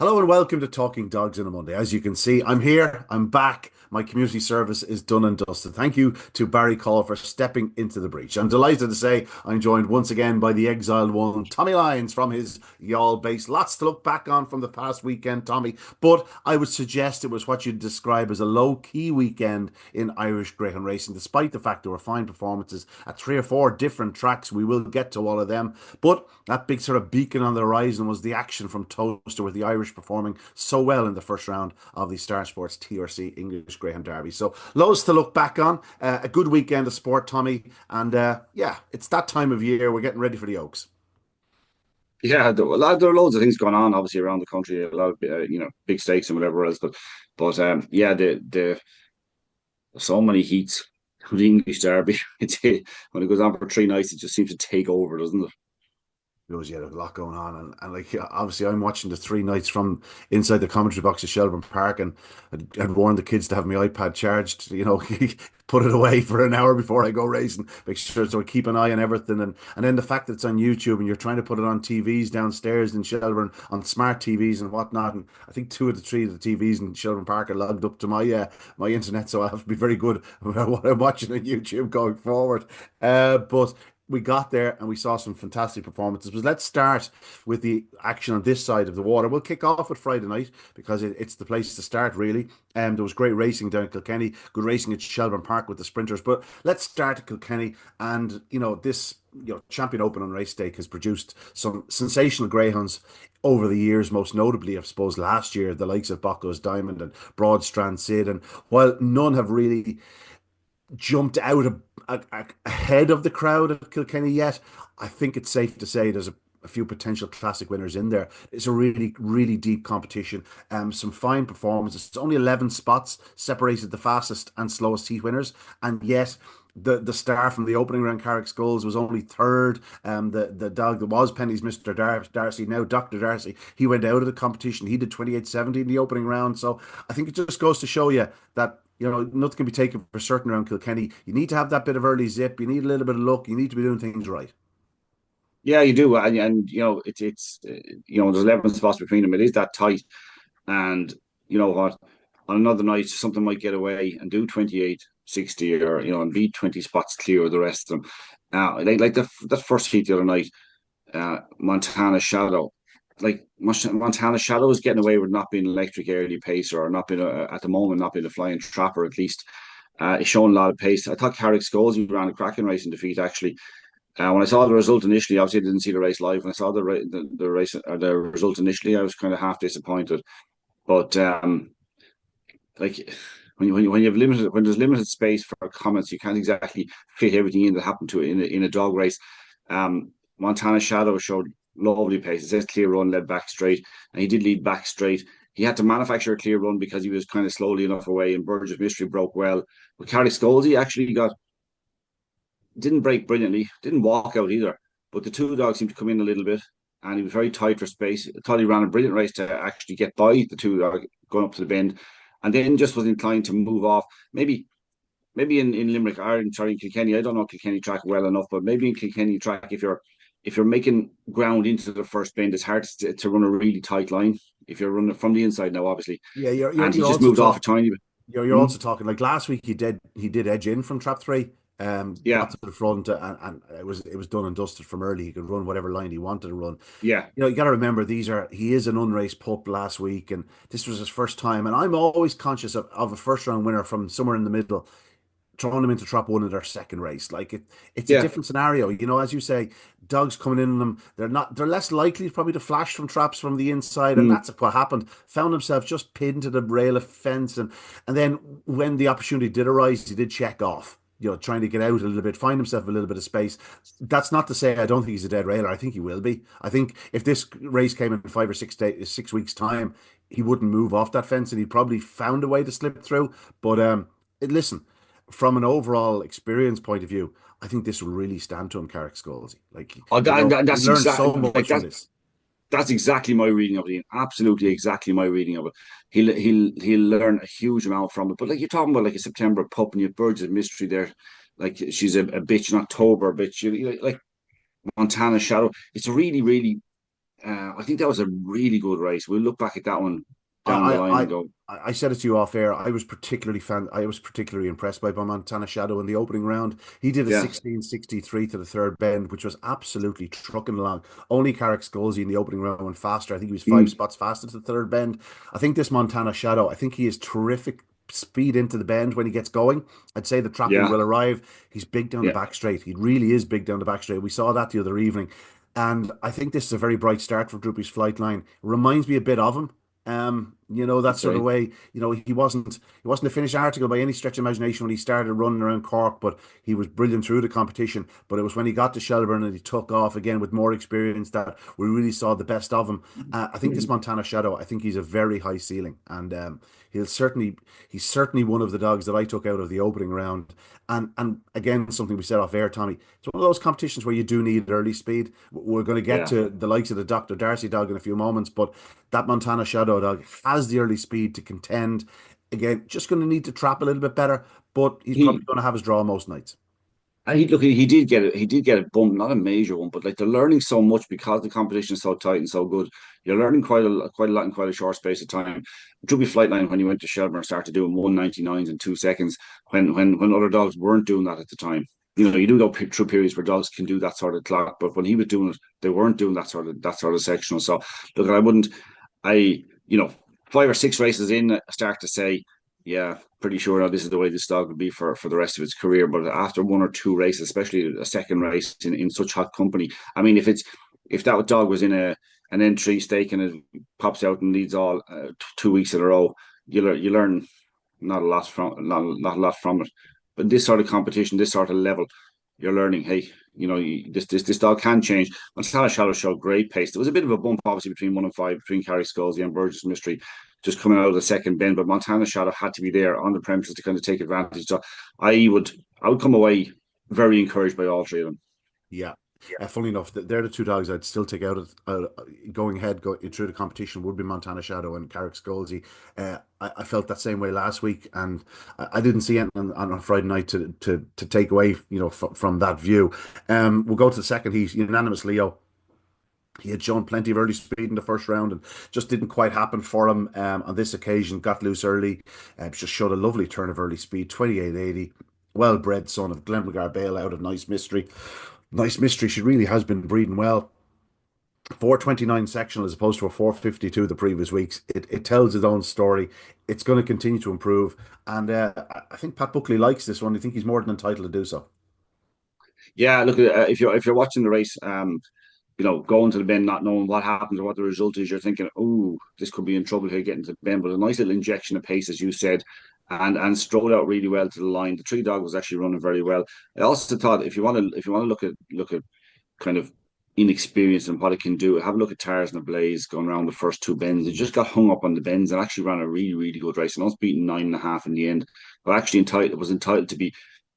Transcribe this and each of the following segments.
Hello and welcome to Talking Dogs on a Monday. As you can see, I'm here, I'm back. My community service is done and dusted. Thank you to Barry Call for stepping into the breach. I'm delighted to say I'm joined once again by the exiled one, Tommy Lyons from his Yall base. Lots to look back on from the past weekend, Tommy, but I would suggest it was what you'd describe as a low-key weekend in Irish Greyhound racing, despite the fact there were fine performances at three or four different tracks. We will get to all of them, but that big sort of beacon on the horizon was the action from Toaster with the Irish performing so well in the first round of the Star Sports TRC English Greyhound Derby. So loads to look back on. A good weekend of sport, Tommy. And yeah, it's that time of year. We're getting ready for the Oaks. Yeah, there are loads of things going on, obviously around the country. A lot of big stakes and whatever else. But yeah, the so many heats of the English Derby. When it goes on for 3 nights, it just seems to take over, doesn't it? There was yeah, a lot going on, and like obviously, I'm watching the three nights from inside the commentary box at Shelbourne Park, and I'd warned the kids to have my iPad charged. Put it away for an hour before I go racing. Make sure so I keep an eye on everything, and then the fact that it's on YouTube and you're trying to put it on TVs downstairs in Shelbourne on smart TVs and whatnot. And I think two of the three of the TVs in Shelbourne Park are logged up to my internet, so I have to be very good about what I'm watching on YouTube going forward. But we got there and we saw some fantastic performances. But let's start with the action on this side of the water. We'll kick off with Friday night because it's the place to start, really. There was great racing down at Kilkenny, good racing at Shelbourne Park with the sprinters. But let's start at Kilkenny. And, this Champion Open on race day has produced some sensational greyhounds over the years, most notably, I suppose, last year, the likes of Bocco's Diamond and Broad Strand Sid. And while none have really jumped out ahead of the crowd of Kilkenny yet, I think it's safe to say there's a few potential classic winners in there. It's a really, really deep competition. Some fine performances. It's only 11 spots separated the fastest and slowest heat winners, and yet the star from the opening round, Carrick Skulls, was only third. The dog that was Penny's Mr. Darcy, now Dr. Darcy, he went out of the competition. He did 28.70 in the opening round. So I think it just goes to show you that nothing can be taken for certain around Kilkenny. You need to have that bit of early zip. You need a little bit of luck. You need to be doing things right. Yeah, you do, and there's 11 spots between them. It is that tight, and you know what? On another night, something might get away and do 28.60, or and be 20 spots clear of the rest of them. Like that first heat the other night, Montana Shadow. Like Montana Shadow is getting away with not being an electric early pacer, or not being at the moment not being a flying trapper at least. He's showing a lot of pace. I thought Carrick Scholes ran a cracking race in defeat actually. When I saw the result initially, obviously I didn't see the race live. When I saw the race the result initially, I was kind of half disappointed. But like when you have limited when there's limited space for comments, you can't exactly fit everything in that happened to it in a dog race. Montana Shadow showed lovely pace. It says clear run, led back straight, and he did lead back straight. He had to manufacture a clear run because he was kind of slowly enough away, and Burgess Mystery broke well. But Carly Scholesy actually didn't break brilliantly, didn't walk out either. But the two dogs seemed to come in a little bit, and he was very tight for space. I thought he ran a brilliant race to actually get by the two dogs going up to the bend, and then just was inclined to move off. Maybe in Limerick, Ireland, sorry, in Kilkenny. I don't know Kilkenny track well enough, but maybe in Kilkenny track, if you're making ground into the first bend, it's hard to run a really tight line if you're running from the inside now, obviously. Yeah, you're you're, And he you're just also moved off a talking. tiny bit. You're Hmm? also talking like last week. He did edge in from trap three. Got Yeah, to the front, and it was done and dusted from early. He could run whatever line he wanted to run. yeah, You got to remember he is an unraced pup last week, and this was his first time. And I'm always conscious of a first round winner from somewhere in the middle throwing them into trap one in their second race. Like it's a yeah. different scenario. As you say, dogs coming in on them, they're less likely probably to flash from traps from the inside, and Mm. that's what happened. Found himself just pinned to the rail of fence, and then when the opportunity did arise, he did check off. Trying to get out a little bit, find himself a little bit of space. That's not to say I don't think he's a dead railer. I think he will be. I think if this race came in 5 or 6 days, 6 weeks time, he wouldn't move off that fence, and he'd probably found a way to slip through. But listen, from an overall experience point of view, I think this will really stand to him, Carrick Scholesy. Like, Oh, he that's learned so exactly like much from this. that's exactly my reading of it. Absolutely exactly my reading of it. He'll learn a huge amount from it. But like you're talking about like a September pup and you have Birds of Mystery there. Like she's a bitch in October, bitch. Like Montana Shadow. It's a really, really I think that was a really good race. We'll look back at that one down the I, line I, and I, go, I said it to you off air. I was particularly impressed by Montana Shadow in the opening round. He did a yeah, 16:63 to the third bend, which was absolutely trucking along. Only Carrick Scalzi in the opening round went faster. I think he was five mm, spots faster to the third bend. I think this Montana Shadow, I think he is terrific speed into the bend when he gets going. I'd say the trapping yeah, will arrive. He's big down the yeah. back straight. He really is big down the back straight. We saw that the other evening. And I think this is a very bright start for Droopy's flight line. Reminds me a bit of him. That sort of Okay. way. He wasn't a finished article by any stretch of imagination when he started running around Cork, but he was brilliant through the competition. But it was when he got to Shelbourne and he took off again with more experience that we really saw the best of him. I think this Montana Shadow, I think he's a very high ceiling, and he'll certainly he's certainly one of the dogs that I took out of the opening round. And again, something we said off air, Tommy. It's one of those competitions where you do need early speed. We're going to get Yeah. to the likes of the Dr. Darcy dog in a few moments, but that Montana Shadow dog has the early speed to contend. Again, just going to need to trap a little bit better, but he's probably He going to have his draw most nights. And he look, he did get it. He did get a bump, not a major one, but like they're learning so much because the competition is so tight and so good. You're learning quite a lot in quite a short space of time. Druby Flightline, when he went to Shelbourne, started doing 199s in 2 seconds when other dogs weren't doing that at the time. You do go through periods where dogs can do that sort of clock, but when he was doing it, they weren't doing that sort of sectional. So look, I you know 5 or 6 races in, I start to say, yeah, pretty sure now this is the way this dog will be for the rest of its career. But after one or two races, especially a second race in such hot company, I mean, if that dog was in an entry stake and it pops out and leads all 2 weeks in a row, you learn not a lot from it. But this sort of competition, this sort of level, you're learning. Hey, this dog can change. Montana Shadow showed great pace. There was a bit of a bump, obviously, between 1 and 5, between Carrie Scalzi and Burgess Mystery, just coming out of the second bend. But Montana Shadow had to be there on the premises to kind of take advantage. So I would come away very encouraged by all three of them. Yeah. Funnily enough, they're the two dogs I'd still take going ahead through the competition would be Montana Shadow and Carrick Scalzi. I felt that same way last week, and I didn't see anything on Friday night to take away, from that view. We'll go to the second heat. Unanimous Leo. He had shown plenty of early speed in the first round and just didn't quite happen for him on this occasion. Got loose early, just showed a lovely turn of early speed, 28.80. Well bred son of Glenmaggar Bale out of Nice Mystery. Nice Mystery, she really has been breeding well. 429 sectional as opposed to a 452 the previous weeks. It tells its own story. It's going to continue to improve. And I think Pat Buckley likes this one. I think he's more than entitled to do so. Yeah, look, if you're watching the race, going to the bend, not knowing what happens or what the result is, you're thinking, oh, this could be in trouble here getting to the bend. But a nice little injection of pace, as you said, and strode out really well to the line. The tree dog was actually running very well. I also thought if you want to look at kind of inexperience and what it can do, have a look at Tars and Blaze going around the first two bends. It just got hung up on the bends and actually ran a really, really good race. And I was beating 9.5 in the end, but actually it was entitled to be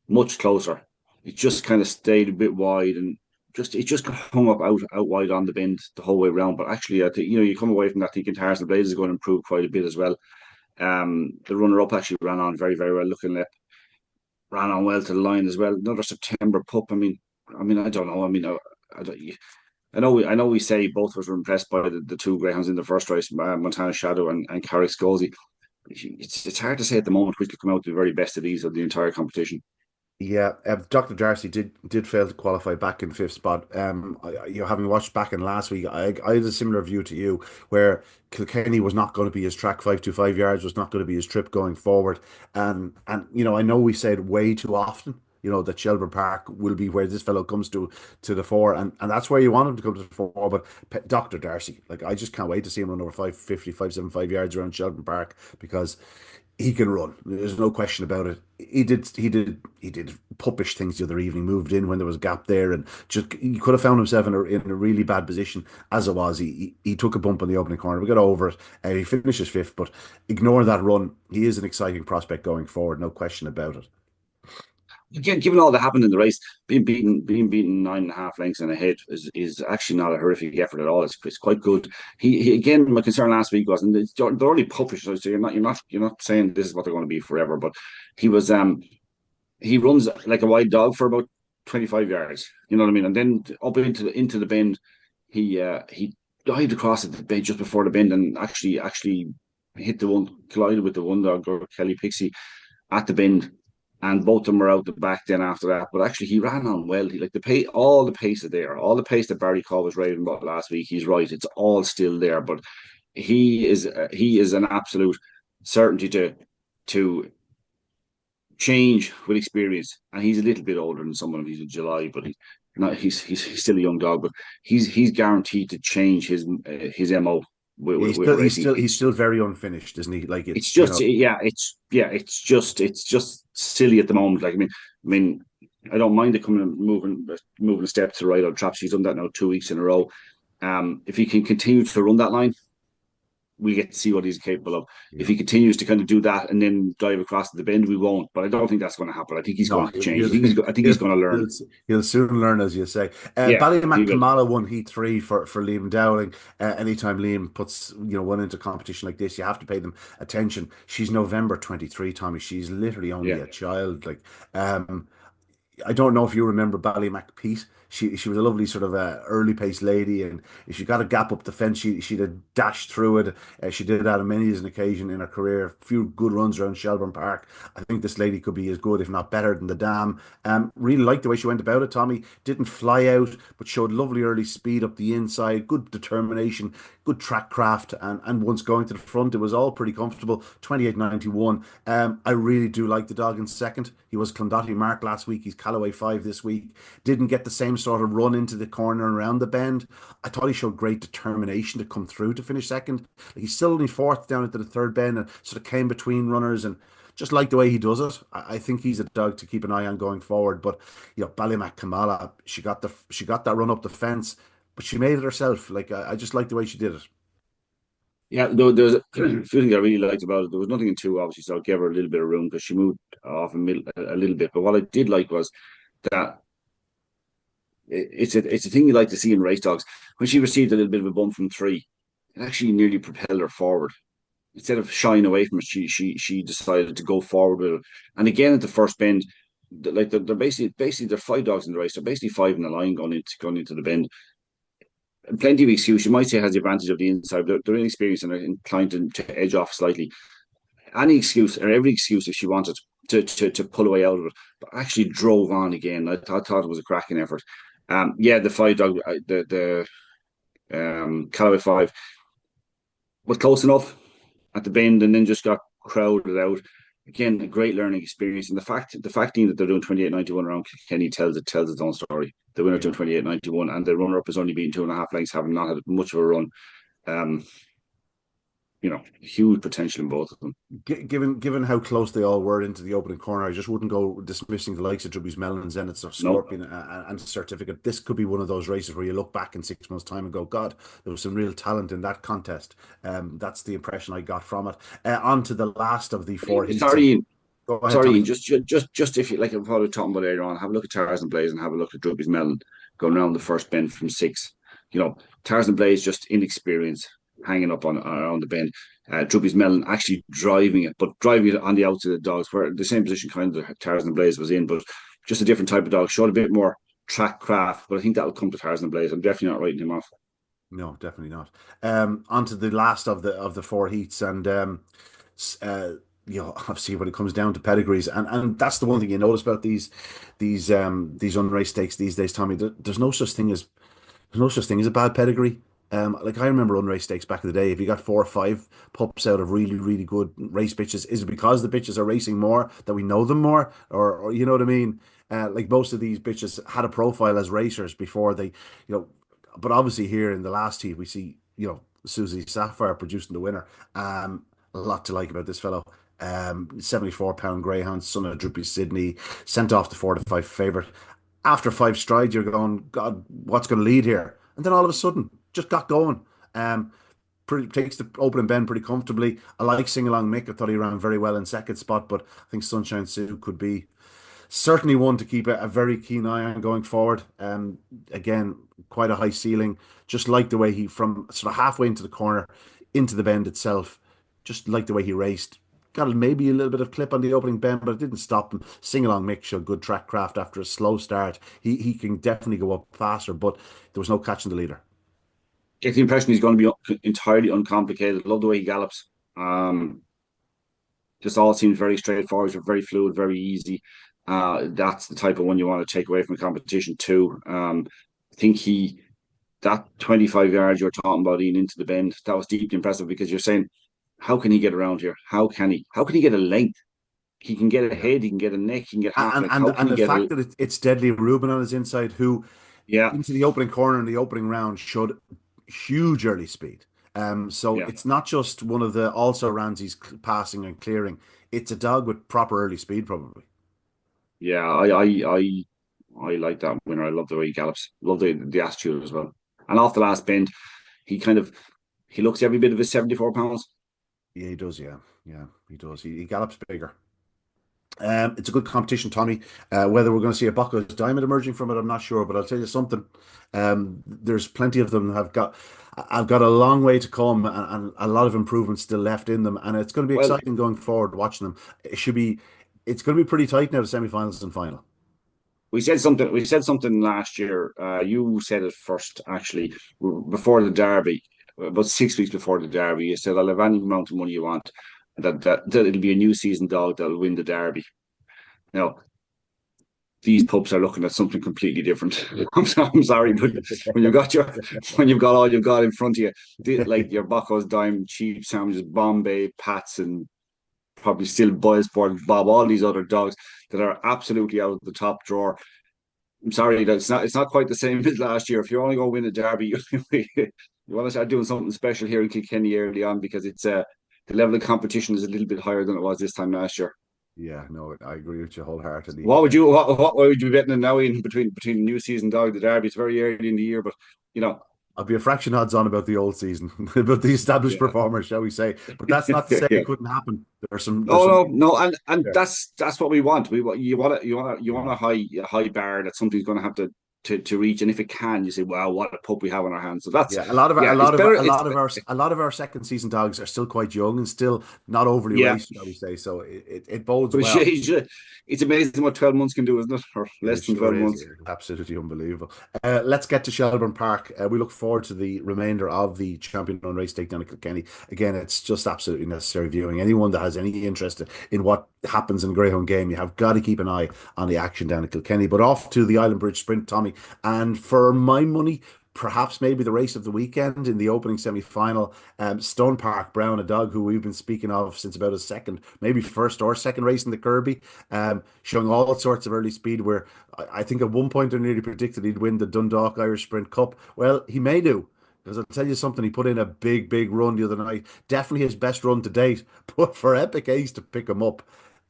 much closer. It just kind of stayed a bit wide and it just got hung up out wide on the bend the whole way around. But actually, I think you come away from that thinking Tars and Blaze is going to improve quite a bit as well. The runner up actually ran on very, very well. Looking at ran on well to the line as well. Another September pup. I mean, I don't know. I know we say both of us were impressed by the two greyhounds in the first race, Montana Shadow and Carrick Scalzi. It's hard to say at the moment which could come out the very best of these of the entire competition. Yeah, Dr. Darcy did fail to qualify back in fifth spot. Having watched back in last week, I had a similar view to you, where Kilkenny was not going to be his track 525 yards, was not going to be his trip going forward, and I know we said way too often, that Shelbourne Park will be where this fellow comes to the fore, and that's where you want him to come to the fore. But Dr. Darcy, like I just can't wait to see him run over 550, 575 yards around Shelbourne Park because he can run. There's no question about it. He did puppish things the other evening. Moved in when there was a gap there, and just he could have found himself in a really bad position. As it was, he took a bump on the opening corner. We got over it. He finishes fifth, but ignore that run. He is an exciting prospect going forward. No question about it. Again, given all that happened in the race, being beaten 9.5 lengths and ahead is actually not a horrific effort at all. It's quite good. He again, my concern last week was, and they're already published, so you're not saying this is what they're going to be forever, but he was he runs like a wide dog for about 25 yards. You know what I mean? And then up into the bend, he dived across at the bend just before the bend and actually hit the one, collided with the one dog, or Kelly Pixie, at the bend, and both of them were out the back then after that. But actually, he ran on well. He like the pace, all the pace is there, all the pace that Barry Cobb was raving about last week. He's right; it's all still there. But he is an absolute certainty to change with experience. And he's a little bit older than someone. He's in July, but he's still a young dog. But he's guaranteed to change his mo with racing. He's still very unfinished, isn't he? Like It's it's, just it's just silly at the moment. Like I mean, I don't mind it coming and moving a step to the right on traps. He's done that now 2 weeks in a row. If he can continue to run that line, we get to see what he's capable of. If yeah. he continues to kind of do that and then dive across the bend, we won't. But I don't think that's going to happen. I think he's No, going to change. I think he'll, he's going to learn. he'll, he'll soon learn, as you say. Yeah, he Ballymac will. Kamala won Heat 3 for Liam Dowling. Anytime Liam puts one into competition like this, you have to pay them attention. She's November 23, Tommy. She's literally only Yeah, a child. Like, I don't know if you remember Ballymac Pete. She was a lovely sort of early pace lady, and if she got a gap up the fence, she'd have dashed through it. She did that on many as an occasion in her career. A few good runs around Shelbourne Park. I think this lady could be as good, if not better, than the dam. Really liked the way she went about it. Tommy didn't fly out, but showed lovely early speed up the inside, good determination, good track craft, and once going to the front, it was all pretty comfortable. 28.91. I really do like the dog in second. He was Clondalkin Mark last week. He's Callaway 5 this week. Didn't get the same sort of run into the corner and around the bend. I thought he showed great determination to come through to finish second. He's still only fourth down into the third bend and sort of came between runners, and just like the way he does it. I think he's a dog to keep an eye on going forward. But Ballymac Kamala, she got that run up the fence, but she made it herself. Like I just like the way she did it. yeah. There's a few things I really liked about it. There was nothing in two, obviously, so I gave her a little bit of room because she moved off a little bit. But what I did like was that it's a thing you like to see in race dogs. When she received a little bit of a bump from three, it actually nearly propelled her forward. Instead of shying away from it, she decided to go forward with it. And again at the first bend, like they're basically they're five dogs in the race. They're basically five in the line going into the bend. And plenty of excuse. You might say has the advantage of the inside. They're inexperienced and are inclined to edge off slightly. Any excuse or every excuse if she wanted to pull away out of it, but actually drove on again. I thought it was a cracking effort. Yeah, the five dog, the Callaway five was close enough at the bend, and then just got crowded out. Again, a great learning experience, and the fact that they're doing 28.91 around Kilkenny tells its own story. The winner doing Yeah. 28.91, and the runner up is only being 2.5 lengths, having not had much of a run. Um, huge potential in both of them. Given how close they all were into the opening corner, I just wouldn't go dismissing the likes of Drubby's Melon, Zenith's, or No, Scorpion, and Certificate. This could be one of those races where you look back in 6 months' time and go, God, there was some real talent in that contest. That's the impression I got from it. On to the last of the four heats. And sorry, go ahead, sorry, Tommy. just if you like, what I was talking about earlier on, have a look at Tarzan Blaze and have a look at Drubby's Melon going around the first bend from six. Tarzan Blaze just inexperience hanging up on the bend. Drubby's Melon actually driving it, but driving it on the outside of the dogs, where the same position kind of Tarzan Blaze was in, but just a different type of dog. Showed a bit more track craft, but I think that'll come to Tarzan Blaze. I'm definitely not writing him off. No, definitely not. On to the last of the four heats, and uh, obviously when it comes down to pedigrees, and that's the one thing you notice about these unraced stakes these days, Tommy. There's no such thing as a bad pedigree. Like I remember unraced stakes back in the day. If you got 4 or 5 pups out of really, really good race bitches, is it because the bitches are racing more that we know them more, or you know what I mean? Like most of these bitches had a profile as racers before they, you know. But obviously here in the last heat we see Susie Sapphire producing the winner. A lot to like about this fellow. 74 pound greyhound, son of Droopy Sydney, sent off the 4 to 5 favourite. After 5 strides, you're going, God, what's going to lead here? And then all of a sudden, just got going. Takes the opening bend pretty comfortably. I like Sing Along Mick. I thought he ran very well in second spot, but I think Sunshine Sue could be certainly one to keep a very keen eye on going forward. Again, quite a high ceiling. Just like the way he, from sort of halfway into the corner, into the bend itself, just like the way he raced. Got maybe a little bit of clip on the opening bend, but it didn't stop him. Sing Along Mick showed good track craft after a slow start. He can definitely go up faster, but there was no catching the leader. get the impression he's going to be entirely uncomplicated. Love the way he gallops. Um, just all seems very straightforward, very fluid, very easy. That's the type of one you want to take away from competition too. I think that 25 yards you're talking about in into the bend, that was deeply impressive because you're saying, how can he get around here? How can he? How can he get a length? He can get a Yeah. head, he can get a neck, he can get half And length. and How can and he the get fact a that it's Deadly Ruben on his inside, who yeah, into the opening corner in the opening round showed huge early speed. So yeah, it's not just one of the also Ramsey's passing and clearing. It's a dog with proper early speed, probably. yeah. I like that winner. I love the way he gallops. Love the attitude as well. And off the last bend, he kind of he looks every bit of his 74 pounds. Yeah, he does. Yeah, yeah, he does. He gallops bigger. It's a good competition, Tommy. Whether we're going to see a Bucco's diamond emerging from it, I'm not sure. But I'll tell you something. There's plenty of them have got. I've got a long way to come and a lot of improvement still left in them, and it's going to be Well, exciting going forward watching them. It should be. It's going to be pretty tight now, the semi-finals and final. we said something. We said something last year. You said it first, actually, before the derby, about 6 weeks before the derby. You said, "I'll have any amount of money you want. That it'll be a new season dog that'll win the derby." Now, these pubs are looking at something completely different. I'm sorry, but when you've got your when you've got all you've got in front of you, like your Bucco's Diamond, Cheap Sandwiches, Bombay, Pats, and probably still Boysport, Bob, all these other dogs that are absolutely out of the top drawer. I'm sorry, that it's not quite the same as last year. If you're only going to win a derby, you want to start doing something special here in Kilkenny early on because it's the level of competition is a little bit higher than it was this time last year. Yeah, no, I agree with you wholeheartedly. What would you be betting now in between the new season dog the derby? It's very early in the year, but you know, I'll be a fraction odds on about the old season, about the established yeah, performers, shall we say? But that's not to say yeah. it couldn't happen. There's Oh some no, no, and there. that's what we want. We want you want a high bar that something's going to have to reach, and if it can, you say, "Wow, what a pup we have on our hands." So that's Yeah, a lot of our, yeah, it's better. a lot of our second season dogs are still quite young and still not overly Yeah, raced, shall we say? So it bodes but well. it's amazing what 12 months can do, isn't it? Or It less than sure 12 is. months. Yeah, absolutely unbelievable. Let's get to Shelbourne Park. We look forward to the remainder of the Champion Run Race Take down at Kilkenny. Again, it's just absolutely necessary viewing. Anyone that has any interest in what happens in a Greyhound game, you have got to keep an eye on the action down at Kilkenny. But off to the Island Bridge Sprint, Tommy. And for my money, perhaps maybe the race of the weekend in the opening semi-final. Stone Park Brown, a dog who we've been speaking of since about his second, maybe first or second race in the Kirby, showing all sorts of early speed. Where I think at one point I nearly predicted he'd win the Dundalk Irish Sprint Cup. Well, he may do. Because I'll tell you something, he put in a big, big run the other night. Definitely his best run to date. But for Epic Ace to pick him up,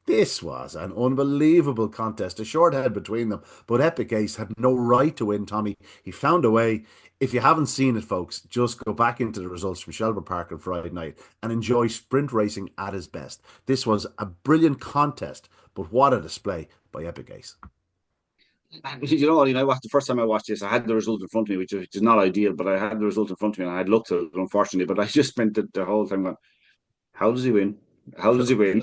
this was an unbelievable contest, a short head between them. But Epic Ace had no right to win, Tommy. He found a way. If you haven't seen it, folks, just go back into the results from Shelbourne Park on Friday night and enjoy sprint racing at his best. This was a brilliant contest, but what a display by Epic Ace. You know, I watched the first time I watched this. I had the result in front of me, which is not ideal, but I had the result in front of me, and I had looked at it, unfortunately. But I just spent the whole time going, "How does he win? How does he win?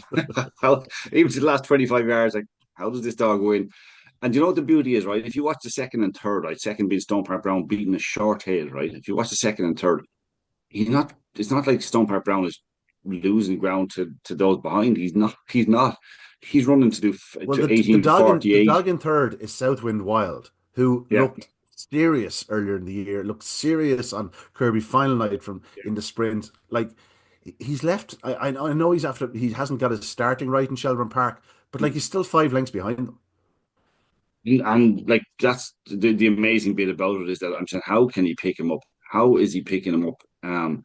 How even to the last 25 yards, like how does this dog win?" And you know what the beauty is, right? If you watch the second and third, right? Second being Stone Park Brown beating a short tail, right? If you watch the second and third, he's not. It's not like Stone Park Brown is losing ground to those behind. He's not. He's not. He's running to do Well, to the 18 to dog in the 48. dog in third is Southwind Wild, who Yeah. looked serious earlier in the year, looked serious on Kirby final night from in the sprint. Like he's left. I know he hasn't got his starting right in Shelbourne Park, but like he's still 5 lengths behind them. And like that's the amazing bit about it is that I'm saying, how can he pick him up? How is he picking him up?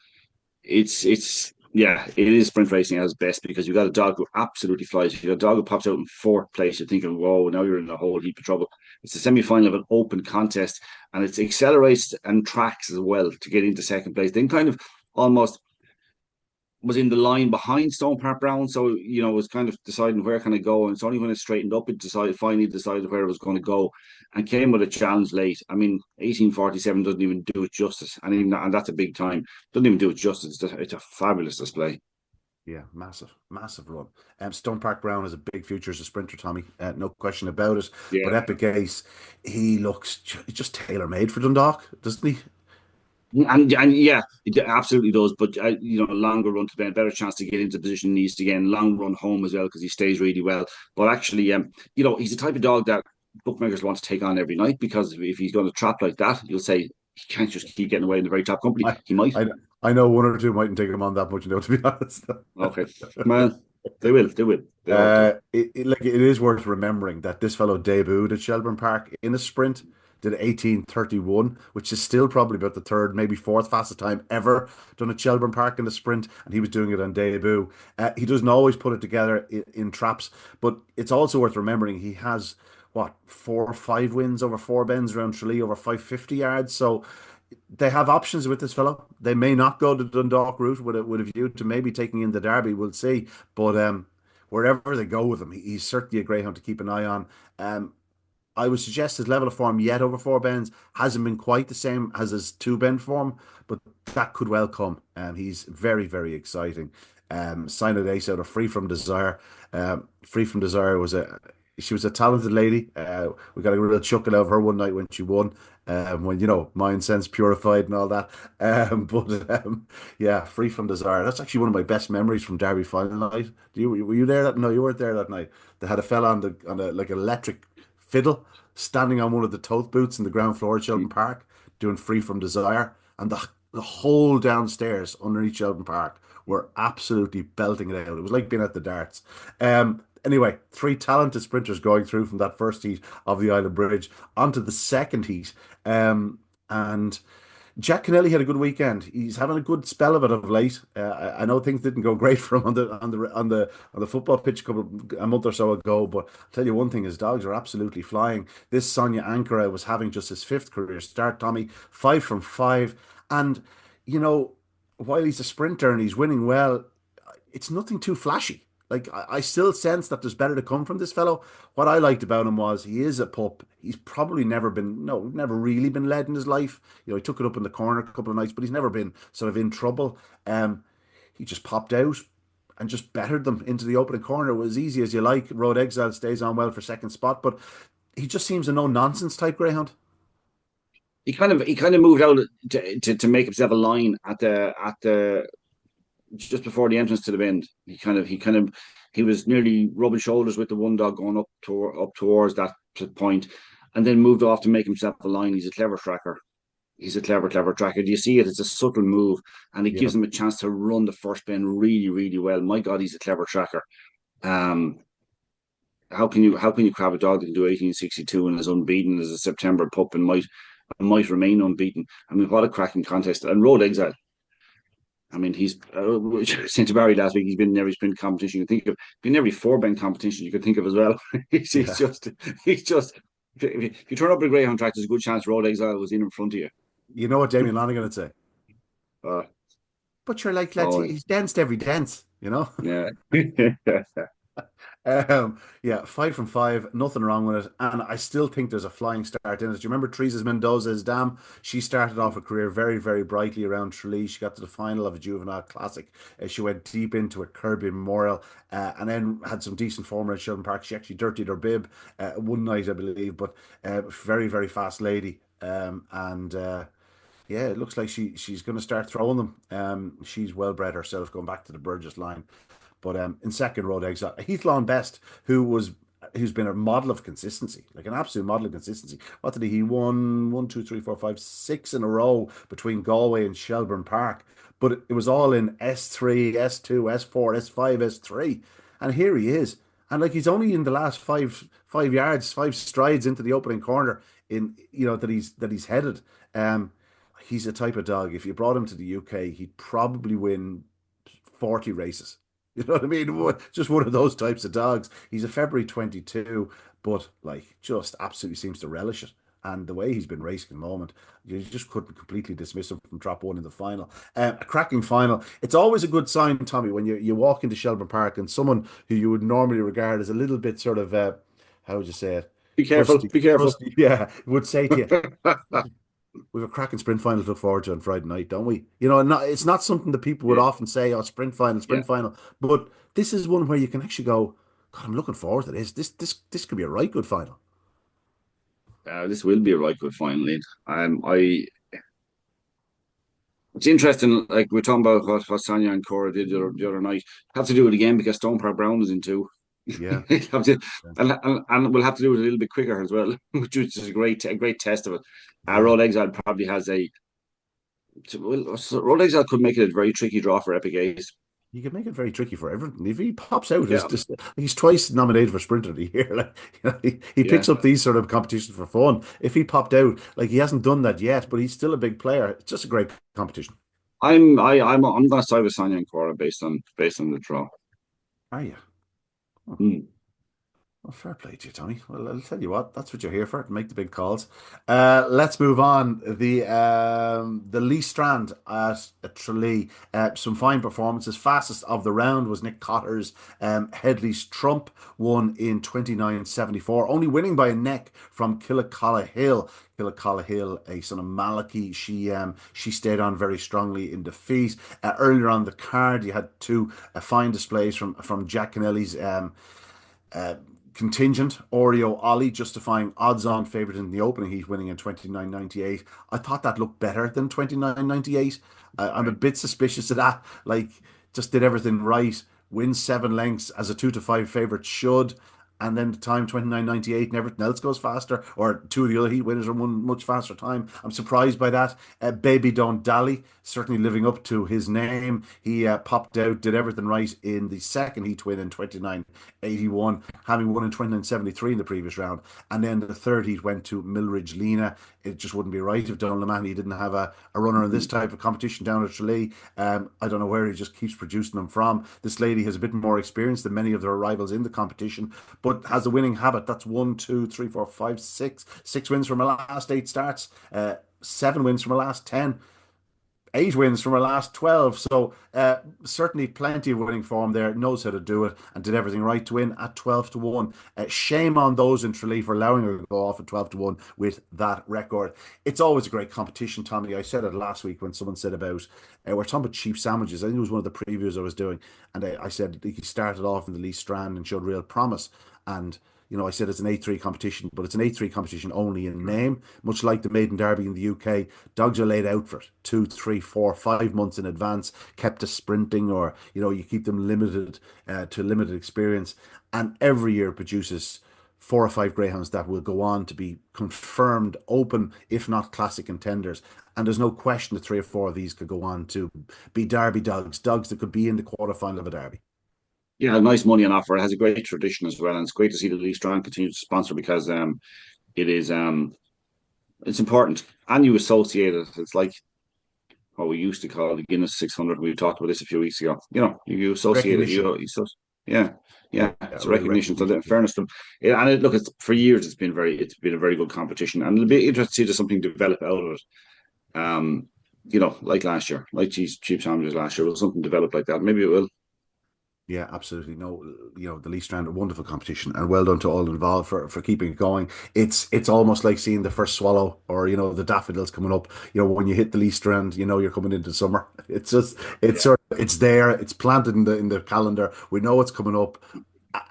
It's yeah, it is sprint racing at its best because you got a dog who absolutely flies. You got a dog who pops out in fourth place. You're thinking, whoa, now you're in a whole heap of trouble. It's a semi-final of an open contest, and it accelerates and tracks as well to get into second place. Then kind of almost was in the line behind Stone Park Brown, so was kind of deciding where can I go, and it's only when it straightened up it finally decided where it was going to go, and came with a challenge late. I mean, 18:47 doesn't even do it justice, and that's a big time. Doesn't even do it justice. It's a fabulous display. Yeah, massive, massive run. Stone Park Brown is a big future as a sprinter, Tommy. No question about it. Yeah, But Epic Ace, he looks just tailor made for Dundalk, doesn't he? And yeah, it absolutely does. But longer run to bend, better chance to get into the position he needs to get, and long run home as well because he stays really well. But actually, he's the type of dog that bookmakers want to take on every night because if he's going to trap like that, you'll say he can't just keep getting away in the very top company. I, He might. I, I know one or two mightn't take him on that much, to be honest. Okay, man, they will. They will. They always do. It is worth remembering that this fellow debuted at Shelbourne Park in a sprint, did 18:31, which is still probably about the third, maybe fourth fastest time ever done at Shelbourne Park in a sprint, and he was doing it on debut. He doesn't always put it together in traps, but it's also worth remembering he has what 4 or 5 wins over four bends around Tralee over 550 yards. So they have options with this fellow. They may not go the Dundalk route with a view to maybe taking in the Derby. We'll see. But wherever they go with him, he's certainly a greyhound to keep an eye on. I would suggest his level of form yet over four bends hasn't been quite the same as his two bend form, but that could well come. He's very, very exciting. Sign of the ace out of Free From Desire. Free From Desire she was a talented lady. We got a real chuckle out of her one night when she won. When mind sense purified and all that. Yeah, Free From Desire. That's actually one of my best memories from Derby final night. Were you there that? No, you weren't there that night. They had a fella on a like electric fiddle standing on one of the tote booths in the ground floor at Shelbourne Park doing Free From Desire, and the whole downstairs underneath Shelbourne Park were absolutely belting it out. It was like being at the darts. Anyway, three talented sprinters going through from that first heat of the Island Bridge onto the second heat. And Jack Kennelly had a good weekend. He's having a good spell of it of late. I know things didn't go great for him on the football pitch a month or so ago, but I'll tell you one thing: his dogs are absolutely flying. This Sonia Ankara was having just his fifth career start. Tommy, 5 from 5, and you know while he's a sprinter and he's winning well, it's nothing too flashy. Like I still sense that there's better to come from this fellow. What I liked about him was he is a pup. He's probably never been, no, never really been led in his life. He took it up in the corner a couple of nights, but he's never been sort of in trouble. He just popped out and just bettered them into the opening corner. It was as easy as you like. Road Exile stays on well for second spot, but he just seems a no nonsense type greyhound. He kind of moved out to make himself a line at the just before the entrance to the bend. He was nearly rubbing shoulders with the one dog going up towards that point, and then moved off to make himself a line. He's a clever tracker. He's a clever tracker. Do you see it? It's a subtle move, and it Yeah. gives him a chance to run the first bend really, really well. My God, he's a clever tracker. Um, how can you crab a dog that can do 1862 and is unbeaten as a September pup and might remain unbeaten? I mean, what a cracking contest! And Road Exile. I mean, he's since Barry last week. He's been in every sprint competition you can think of. Been in every four bend competition you could think of as well. he's, he's Yeah. just, he's just. If you turn up at a Greyhound track, there's a good chance Road Exile was in front of you. You know what Damien Lanigan would say? Uh, But you're like, let's oh, he's danced every dance. yeah. Yeah, 5 from 5, nothing wrong with it. And I still think there's a flying start in it. Do you remember Teresa's Mendoza's dam? She started off her career very, very brightly around Tralee. She got to the final of a juvenile classic. She went deep into a Kirby Memorial and then had some decent form at Shelbourne Park. She actually dirtied her bib one night, I believe, but very, very fast lady. And Yeah, it looks like she's going to start throwing them. She's well bred herself, going back to the Burgess line. But in second row, exile Heath Lawn Best, who's been a model of consistency, like an absolute model of consistency. What did he won? One, two, three, four, five, six in a row between Galway and Shelbourne Park. But it was all in S3, S2, S4, S5, S3, and here he is. And like he's only in the last five yards, 5 strides into the opening corner in that he's headed. Um, he's a type of dog. If you brought him to the UK, he'd probably win 40 races. You know what I mean? Just one of those types of dogs. He's a February 22, but like just absolutely seems to relish it. And the way he's been racing at the moment, you just couldn't completely dismiss him from drop one in the final. A cracking final. It's always a good sign, Tommy, when you walk into Shelbourne Park and someone who you would normally regard as a little bit sort of, how would you say it? Be careful. Rusty, Be careful. rusty, yeah, would say to you, we've a cracking sprint final to look forward to on Friday night, don't we? It's not something that people would Yeah. often say, "Oh, sprint final, Yeah. sprint final." But this is one where you can actually go, "God, I'm looking forward to this. This could be a right good final." This will be a right good final, Ian. I It's interesting, like we're talking about what Sonia and Cora did the other night. Have to do it again because Stone Park Brown is in two. Yeah, Have to, yeah, and we'll have to do it a little bit quicker as well, which is a great test of it. yeah. Road Exile probably has a well, so Road Exile could make it a very tricky draw for Epic Ace. You can make it very tricky for everyone. If he pops out as Yeah, this, he's twice nominated for Sprinter of the Year. Like, he yeah. picks up these sort of competitions for fun. If he popped out, like he hasn't done that yet, but he's still a big player. It's just a great competition. I'm gonna side with Sonia and Cora based on the draw. Are you? Hmm. Well, fair play to you, Tommy. Well, I'll tell you what, that's what you're here for, to make the big calls. Let's move on. The Lee Strand at Tralee. Some fine performances. Fastest of the round was Nick Cotter's Headley's Trump, won in 29.74, only winning by a neck from Hill. Hill, a son of Malachy. She stayed on very strongly in defeat. Earlier on the card, you had two fine displays from Jack Kennelly's uh, contingent. Oreo Ollie justifying odds on favourite in the opening heat, winning in 29.98. I thought that looked better than 29.98. I'm a Right. bit suspicious of that. Like, just did everything right, wins 7 lengths as a 2 to 5 favourite should. And then the time 29.98 and everything else goes faster, or two of the other heat winners are one much faster time. I'm surprised by that. Baby Don't Dally, certainly living up to his name. He popped out, did everything right in the second heat win in 29.81, having won in 29.73 in the previous round. And then the third heat went to Milridge Lena. It just wouldn't be right if Donald O'Mahony didn't have a runner in this type of competition down at Tralee. I don't know where he just keeps producing them from. This lady has a bit more experience than many of their rivals in the competition, but has a winning habit. That's one, two, three, four, five, six. 6 wins from her last 8 starts, 7 wins from her last 10, 8 wins from her last 12. So certainly plenty of winning form there. Knows how to do it and did everything right to win at 12 to 1. Shame on those in Tralee for allowing her to go off at 12 to 1 with that record. It's always a great competition, Tommy. I said it last week when someone said about, we're talking about cheap sandwiches. I think it was one of the previews I was doing. And I said he started off in the Lee Strand and showed real promise. And I said it's an A3 competition, but it's an A3 competition only in name, much like the Maiden Derby in the UK. Dogs are laid out for it 2, 3, 4, 5 months in advance, kept to sprinting, or you keep them limited to limited experience, and every year produces 4 or 5 greyhounds that will go on to be confirmed open, if not classic contenders. And there's no question that 3 or 4 of these could go on to be Derby dogs that could be in the quarterfinal of a Derby. Yeah, nice money on offer. It has a great tradition as well, and it's great to see that Lee Strand continues to sponsor because it is it's important, and you associate it. It's like what we used to call the Guinness 600. We talked about this a few weeks ago. You associate it. Recognition. Yeah, yeah, Yeah, it's a real recognition. So, recognition. in fairness to them, and look, for years it's been a very good competition, and it'll be interesting to see there's something develop out of it. Like last year, like cheap sandwiches last year, will something develop like that? Maybe it will. Yeah, absolutely. No, the Lee Strand, a wonderful competition, and well done to all involved for keeping it going. It's almost like seeing the first swallow, or the daffodils coming up. When you hit the Lee Strand, you're coming into summer. It's just Yeah. it's there, it's planted in the calendar. We know it's coming up,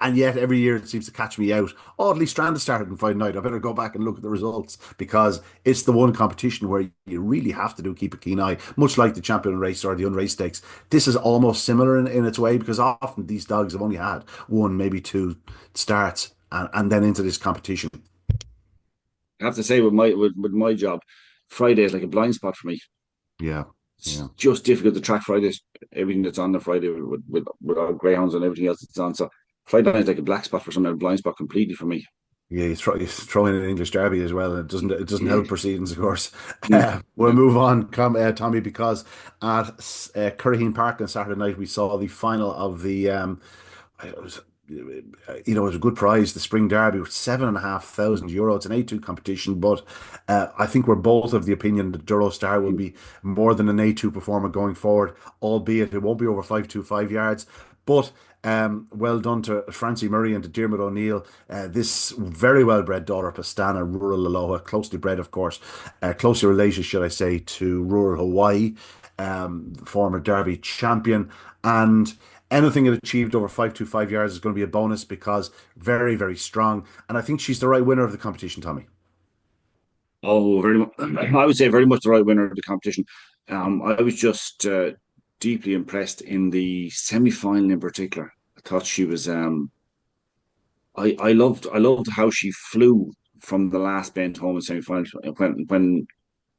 and yet every year it seems to catch me out. Oh, at least Strand has started on Friday night. I better go back and look at the results, because it's the one competition where you really have to keep a keen eye, much like the champion race or the unraced stakes. This is almost similar in its way, because often these dogs have only had one, maybe two starts, and then into this competition. I have to say, with my job, Friday is like a blind spot for me. Yeah, It's yeah. just difficult to track Fridays. Everything that's on the Friday with our greyhounds and everything else that's on. So Friday night is like a black spot for some, a blind spot completely for me. Yeah, you throw in an English derby as well, and it doesn't Yeah. help proceedings, of course. Yeah. We'll Yeah. move on, Tommy, because at Curraheen Park on Saturday night we saw the final of the it was it was a good prize, the Spring Derby, with €7,500. It's an A2 competition, but I think we're both of the opinion that Duro Star will be more than an A2 performer going forward, albeit it won't be over 525 yards. But well done to Francie Murray and to Dermot O'Neill. This very well bred daughter of Pastana, rural Aloha, closely bred, of course, closely related, should I say, to rural Hawaii, former Derby champion. And anything it achieved over 525 yards is going to be a bonus, because very, very strong. And I think she's the right winner of the competition, Tommy. Oh, very much. I would say very much the right winner of the competition. I was just deeply impressed in the semi-final in particular. I thought she was. I loved how she flew from the last bend home in semi-final when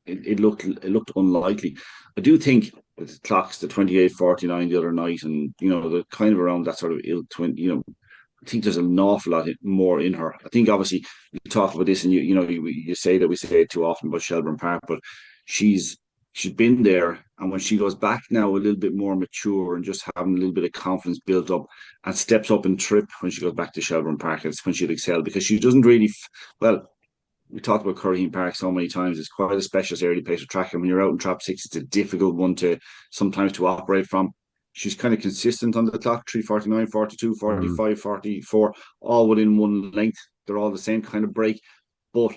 it looked unlikely. I do think that the clocks the 28:49 the other night, and the kind of around that sort of ill twin. I think there's an awful lot more in her. I think obviously you talk about this, and you say that we say it too often about Shelbourne Park, but she's she's been there, and when she goes back now a little bit more mature and just having a little bit of confidence built up, and steps up and trip when she goes back to Shelbourne Park, it's when she'll excel because she doesn't really. Well, we talked about Curraheen Park so many times. It's quite a specialist area place to track. And when you're out in trap six, it's a difficult one to sometimes to operate from. She's kind of consistent on the clock 3:49, 42, Mm. 45, 44, all within one length. They're all the same kind of break, but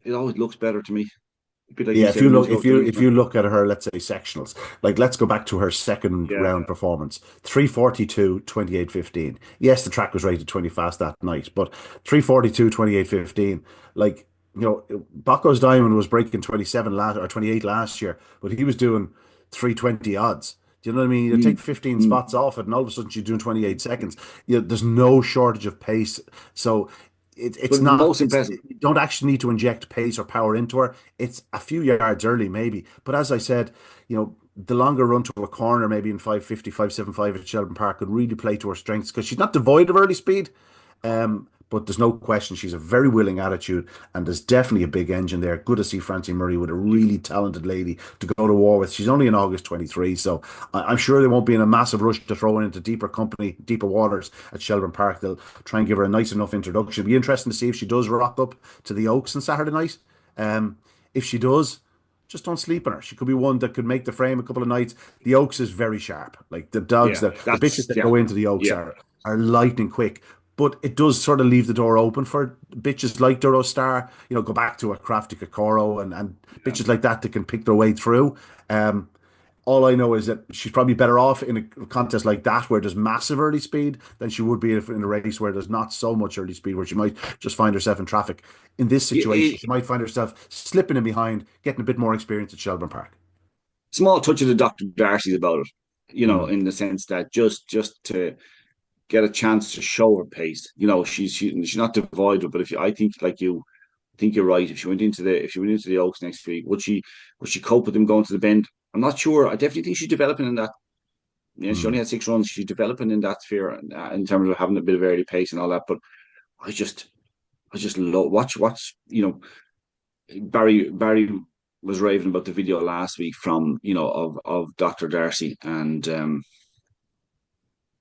it always looks better to me. A bit like you Yeah, said a minute ago, doing it if you look at her, let's say sectionals, like let's go back to her second yeah, round performance, 3:42, 28:15. Yes, the track was rated 20 fast that night, but 3:42, 28:15. Like, Bocco's Diamond was breaking 27 last or 28 last year, but he was doing 3:20 odds. Do you know what I mean? You take mm, 15 mm. spots off it, and all of a sudden she's doing 28 seconds. There's no shortage of pace. So it's But not, most impressive, you don't actually need to inject pace or power into her. It's a few yards early, maybe. But as I said, the longer run to a corner, maybe in 5:50, 5:75 at Shelbourne Park, could really play to her strengths because she's not devoid of early speed. But there's no question she's a very willing attitude, and there's definitely a big engine there. Good to see Francie Murray with a really talented lady to go to war with. She's only in August 23, so I'm sure they won't be in a massive rush to throw her into deeper company, deeper waters at Shelbourne Park. They'll try and give her a nice enough introduction. It'll be interesting to see if she does rock up to the Oaks on Saturday night. If she does, just don't sleep on her. She could be one that could make the frame a couple of nights. The Oaks is very sharp. Like the dogs yeah, that the bitches that yeah, go into the Oaks yeah, are lightning quick. But it does sort of leave the door open for bitches like Duro Star, go back to a Crafty Kokoro and yeah. bitches like that can pick their way through. Um, all I know is that she's probably better off in a contest like that where there's massive early speed than she would be in a race where there's not so much early speed, where she might just find herself in traffic. In this situation, It, she might find herself slipping in behind, getting a bit more experience at Shelbourne Park. small touch of the Dr. Darcy's about it, Mm. in the sense that just to get a chance to show her pace. She's not devoid of it, but I think like you think you're right. If she went into the Oaks next week, would she cope with them going to the bend? I'm not sure. I definitely think she's developing in that. Yeah, she only Mm. had 6 runs. She's developing in that sphere in terms of having a bit of early pace and all that. But I just I just love watch. Barry was raving about the video last week from of Dr. Darcy, and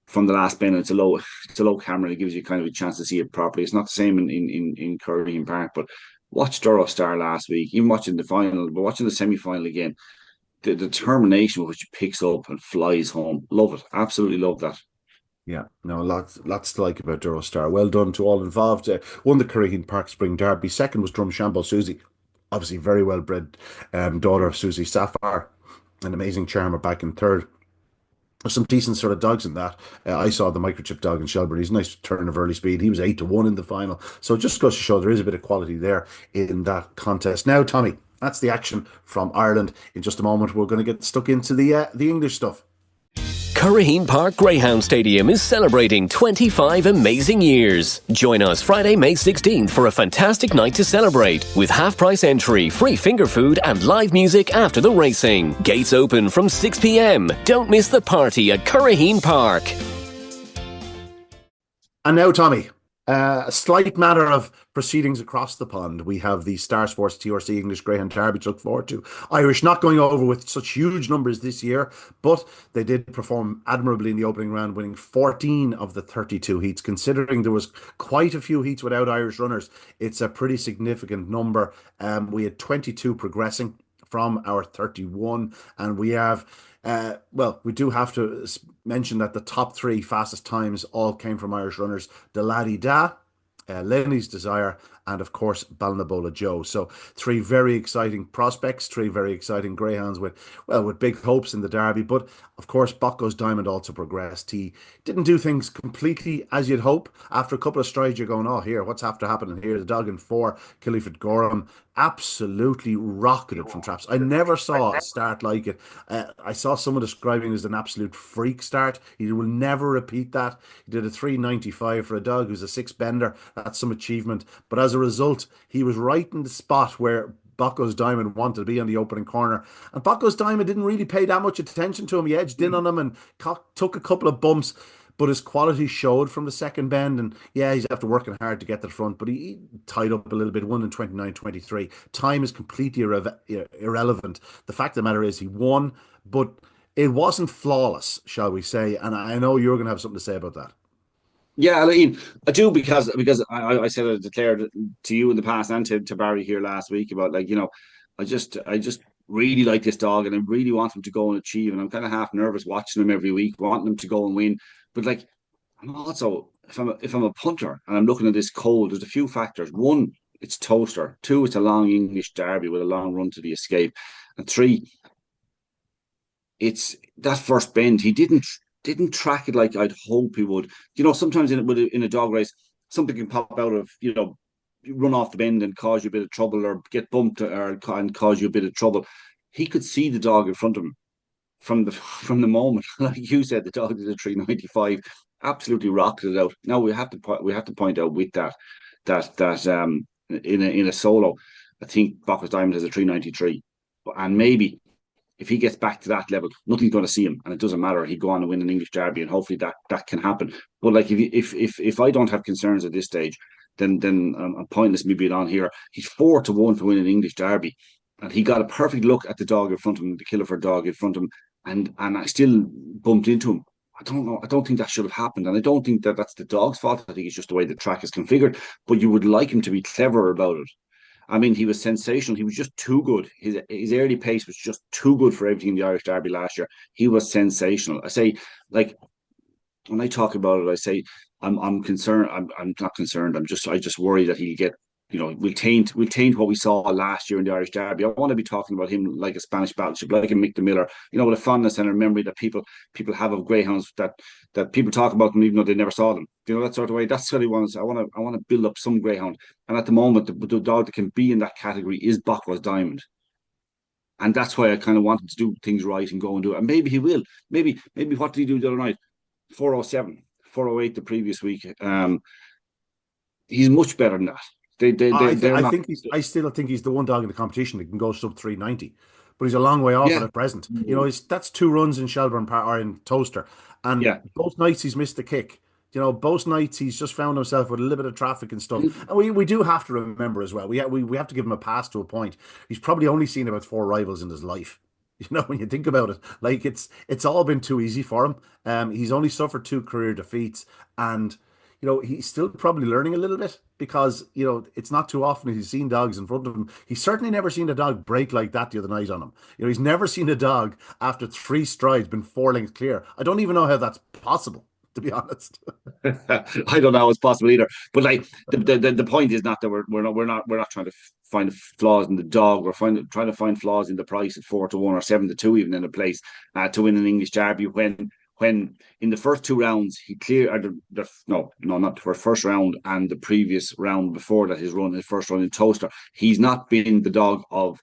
from the last bin. It's a low camera. It gives you kind of a chance to see it properly. It's not the same in Curraheen Park, but watch Duro Star last week, even watching the final, but watching the semi final again. The determination with which it picks up and flies home. Love it. Absolutely love that. Yeah, no, lots to like about Duro Star. Well done to all involved. Won the Curraheen Park Spring Derby. Second was Drumshambo Susie, obviously very well bred daughter of Susie Sapphire, an amazing charmer back in third. There's some decent sort of dogs in that. I saw the microchip dog in Shelburne. He's a nice turn of early speed. He was 8-1 in the final. So it just goes to show there is a bit of quality there in that contest. Now, Tommy, that's the action from Ireland. In just a moment, we're going to get stuck into the English stuff. Curraheen Park Greyhound Stadium is celebrating 25 amazing years. Join us Friday, May 16th for a fantastic night to celebrate with half-price entry, free finger food and live music after the racing. Gates open from 6 p.m. Don't miss the party at Curraheen Park. And now, Tommy, a slight matter of proceedings across the pond. We have the Star Sports TRC English Greyhound Derby to look forward to. Irish not going over with such huge numbers this year, but they did perform admirably in the opening round, winning 14 of the 32 heats. Considering there was quite a few heats without Irish runners, it's a pretty significant number. We had 22 progressing from our 31, and we have we do have to mention that the top three fastest times all came from Irish runners: the Laddie Da, Lenny's Desire, and of course Balnabola Joe. So three very exciting prospects, three very exciting greyhounds with big hopes in the Derby. But of course, Bocco's Diamond also progressed. He didn't do things completely as you'd hope. After a couple of strides, you're going, oh, here, what's after happening here? The dog in 4, Killyford Gorham, absolutely rocketed from traps. I never saw a start like it. I saw someone describing it as an absolute freak start. He will never repeat that. He did a 395 for a dog who's a 6 bender. That's some achievement. But as a result, he was right in the spot where Bocco's Diamond wanted to be on the opening corner. And Bocco's Diamond didn't really pay that much attention to him. He edged in on him and took a couple of bumps, but his quality showed from the second bend. And yeah, he's after working hard to get to the front, but he tied up a little bit, won in 29-23. Time is completely irrelevant. The fact of the matter is he won, but it wasn't flawless, shall we say. And I know you're going to have something to say about that. Yeah, I mean, I do because I said I declared to you in the past and to Barry here last week about, like, I just really like this dog and I really want him to go and achieve, and I'm kind of half nervous watching him every week, wanting him to go and win. But like, I'm also, if I'm a punter and I'm looking at this cold, there's a few factors. One, it's Toaster. Two, it's a long English Derby with a long run to the escape, and three, it's that first bend. He didn't track it like I'd hope he would. Sometimes in a dog race, something can pop out of, run off the bend and cause you a bit of trouble, or get bumped and cause you a bit of trouble. He could see the dog in front of him from the moment. Like you said, the dog did a 395, absolutely rocked it out. Now we have to point out with that in a solo, I think Bocco's Diamond has a 393, and maybe if he gets back to that level, nothing's going to see him, and it doesn't matter. He'd go on and win an English Derby, and hopefully that can happen. But like, if I don't have concerns at this stage, then I'm pointless me being on here. He's 4-1 for winning an English Derby, and he got a perfect look at the dog in front of him, the Killyford dog in front of him, and I still bumped into him. I don't know. I don't think that should have happened, and I don't think that's the dog's fault. I think it's just the way the track is configured. But you would like him to be clever about it. I mean, he was sensational. He was just too good. His early pace was just too good for everything in the Irish Derby last year. He was sensational. I say, like, when I talk about it, I say I'm concerned. I'm not concerned. I just worry that he'll get, we'll taint what we saw last year in the Irish Derby. I want to be talking about him like a Spanish battleship, like a Mick de Miller, with a fondness and a memory that people have of greyhounds, that people talk about them even though they never saw them. That sort of way. That's what he wants. I want to build up some greyhound. And at the moment, the dog that can be in that category is Bocco's Diamond. And that's why I kind of wanted to do things right and go and do it. And maybe he will. Maybe what did he do the other night? 407, 408 the previous week. He's much better than that. I still think he's the one dog in the competition that can go sub 390, but he's a long way off at present. That's 2 runs in Shelbourne Park or in Toaster, and both nights he's missed a kick. Both nights he's just found himself with a little bit of traffic and stuff. And we do have to remember as well. We have to give him a pass to a point. He's probably only seen about 4 rivals in his life. When you think about it, like, it's all been too easy for him. He's only suffered 2 career defeats, and he's still probably learning a little bit, because it's not too often he's seen dogs in front of him. He's certainly never seen a dog break like that the other night on him. He's never seen a dog after 3 strides been 4 lengths clear. I don't even know how that's possible, to be honest. I don't know how it's possible either. But like, the point is not that we're not trying to find flaws in the dog. We're trying to find flaws in the price at 4-1 or 7-2 even in a place to win an English Derby, when in the first 2 rounds he cleared not the first round and the previous round before that, his first run in Toaster, he's not been the dog of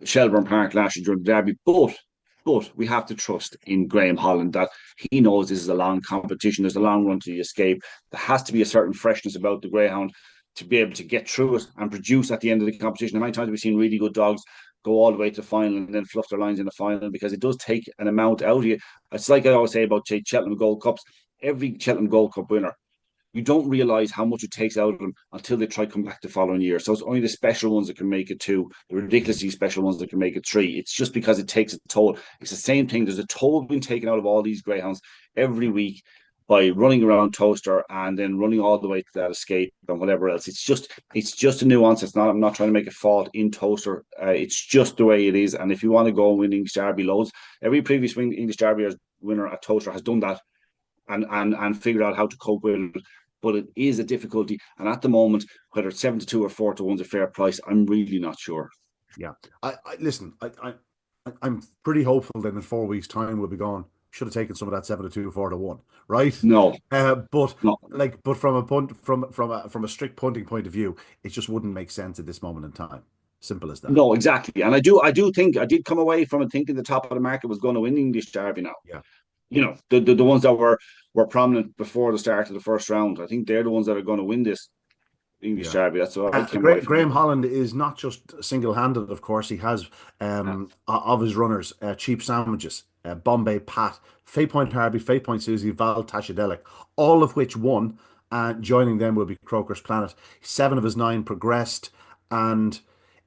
Shelbourne Park last year during the Derby, but we have to trust in Graham Holland that he knows this is a long competition. There's a long run to the escape. There has to be a certain freshness about the greyhound to be able to get through it and produce at the end of the competition. How many times have we seen really good dogs go all the way to the final and then fluff their lines in the final, because it does take an amount out of you. It's like I always say about Cheltenham Gold Cups. Every Cheltenham Gold Cup winner, you don't realise how much it takes out of them until they try to come back the following year. So it's only the special ones that can make it 2, the ridiculously special ones that can make it 3. It's just because it takes a toll. It's the same thing. There's a toll being taken out of all these greyhounds every week by running around Toaster and then running all the way to that escape and whatever else. It's just a nuance. I'm not trying to make a fault in Toaster. It's just the way it is. And if you want to go and win English Derby loads, every previous English Derby winner at Toaster has done that and figured out how to cope with it. but it is a difficulty. And at the moment, whether it's 7-2 or 4-1 is a fair price, I'm really not sure. Yeah. Listen, I'm pretty hopeful that in 4 weeks' time we'll be gone. Should have taken some of that 7-2, 4-1, right? No, But no. like, but from a punt, from a strict punting point of view, it just wouldn't make sense at this moment in time. Simple as that. No, exactly. And I do think I did come away from it thinking the top of the market was going to win English Derby now. Yeah. The ones that were prominent before the start of the first round. I think they're the ones that are going to win this English Yeah. Derby. That's what I came away from Graham it. Holland is not just single-handed, of course. He has Yeah. of his runners, Cheap Sandwiches, Bombay Pat, Fay Point Harvey, Fay Point Susie, Val Tashadelic, all of which won. And joining them will be Croker's Planet. 7 of his 9 progressed, and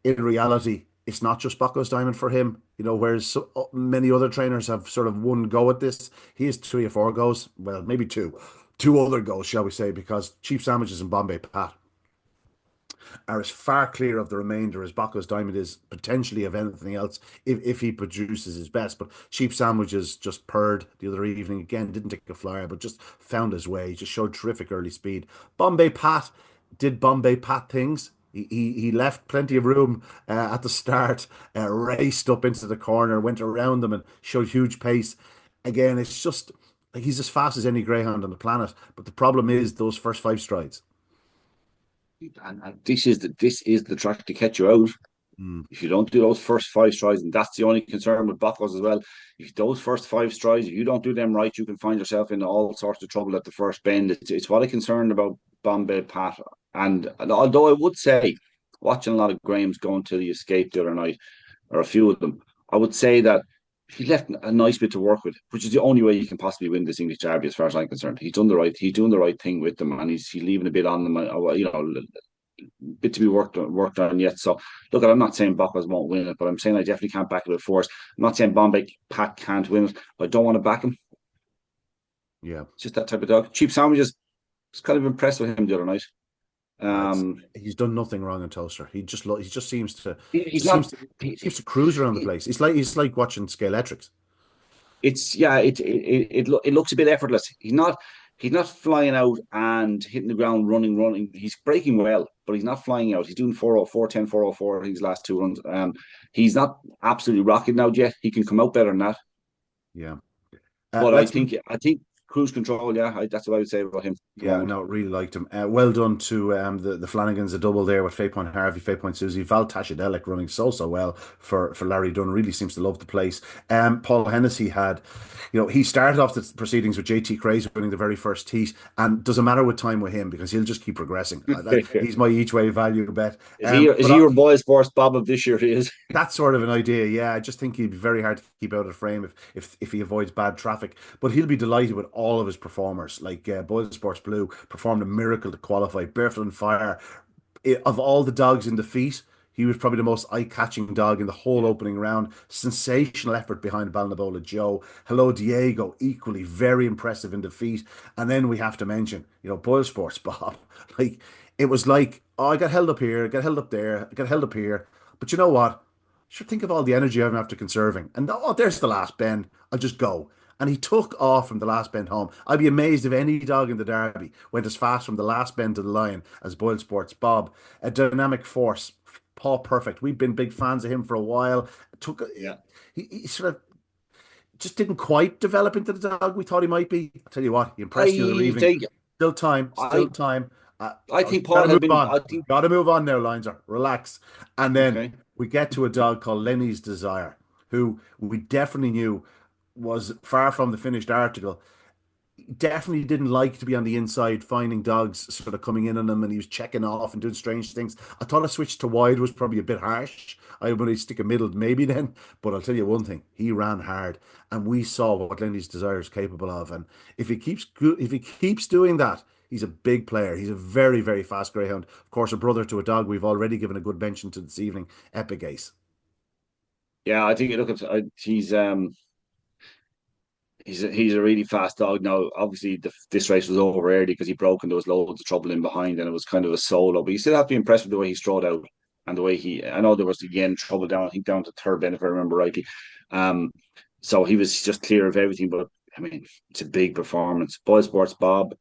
in reality, it's not just Bucco's Diamond for him. Whereas many other trainers have sort of one go at this, he has 3 or 4 goes. Well, maybe two other goals, shall we say, because Cheap Sandwiches and Bombay Pat are as far clear of the remainder as Bacco's Diamond is potentially of anything else if he produces his best. But Cheap Sandwiches just purred the other evening. Again, didn't take a flyer, but just found his way. Just showed terrific early speed. Bombay Pat did Bombay Pat things. He left plenty of room at the start, raced up into the corner, went around them and showed huge pace. Again, it's just like he's as fast as any greyhound on the planet. But the problem is those first 5 strides. And this is the track to catch you out. Mm. If you don't do those first 5 strides, and that's the only concern with Buckles as well. If those first 5 strides, if you don't do them right, you can find yourself in all sorts of trouble at the first bend. It's what I'm concerned about Bombay Pat. And although I would say, watching a lot of Graham's going to the escape the other night, or a few of them, I would say that he left a nice bit to work with, which is the only way you can possibly win this English Derby, as far as I'm concerned. He's doing the right thing with them, and he's leaving a bit on them, bit to be worked on yet. So look, I'm not saying Buckles won't win it, but I'm saying I definitely can't back it with force. I'm not saying Bombay Pat can't win it, but I don't want to back him. Yeah. It's just that type of dog. Cheap Sandwiches, I was kind of impressed with him the other night. He's done nothing wrong in Toaster. He just seems to He's seems not. to, seems to cruise around the place. He's like watching Scalextrics. It looks a bit effortless. He's not flying out and hitting the ground running. He's braking well, but he's not flying out. He's doing 4:10, 4:04 his last 2 runs. He's not absolutely rocketing out yet. He can come out better than that. Yeah. But I Let's think cruise control. Yeah, that's what I would say about him. Yeah, no, really liked him. Well done to the Flanagans, a double there with Fay Point Harvey, Fay Point Susie, Val Tashadelic running so well for Larry Dunn. Really seems to love the place. Paul Hennessy had, he started off the proceedings with JT Craze winning the very first heat, and doesn't matter with time with him because he'll just keep progressing. He's my each way value bet. Is he your boy sports Bob of this year? He is. That's sort of an idea, yeah. I just think he'd be very hard to keep out of the frame if he avoids bad traffic. But he'll be delighted with all of his performers. Like Boyle Sports Blue performed a miracle to qualify. Barefoot and Fire, of all the dogs in defeat, he was probably the most eye-catching dog in the whole opening round. Sensational effort behind Balnabola Joe. Hello Diego, equally very impressive in defeat. And then we have to mention, Boyle Sports Bob. Like it was like, oh, I got held up here, I got held up there, I got held up here. But you know what? Sure, think of all the energy I'm after conserving. And there's the last bend. I'll just go. And he took off from the last bend home. I'd be amazed if any dog in the Derby went as fast from the last bend to the line as Boyle Sports Bob. A dynamic force, Paw Perfect. We've been big fans of him for a while. Yeah. He sort of just didn't quite develop into the dog we thought he might be. I'll tell you what, he impressed the other evening. Still time. I think Paul had been. I think Got to move on now, Linzer. Relax. And then okay. we get to a dog called Lenny's Desire, who we definitely knew was far from the finished article. Definitely didn't like to be on the inside, finding dogs sort of coming in on him, and he was checking off and doing strange things. I thought a switch to wide was probably a bit harsh. I would stick a middle maybe then, but I'll tell you one thing: he ran hard, and we saw what Lenny's Desire is capable of. And if he keeps doing that, he's a big player. He's a very, very fast greyhound. Of course, a brother to a dog we've already given a good mention to this evening, Epic Ace. Yeah, I think he's a really fast dog. Now, obviously, this race was over early because he broke and there was loads of trouble in behind, and it was kind of a solo. But you still have to be impressed with the way he strode out and the way I know there was again trouble down. I think down to third bend if I remember rightly. So he was just clear of everything. But I mean, it's a big performance. Boy Sports Bob.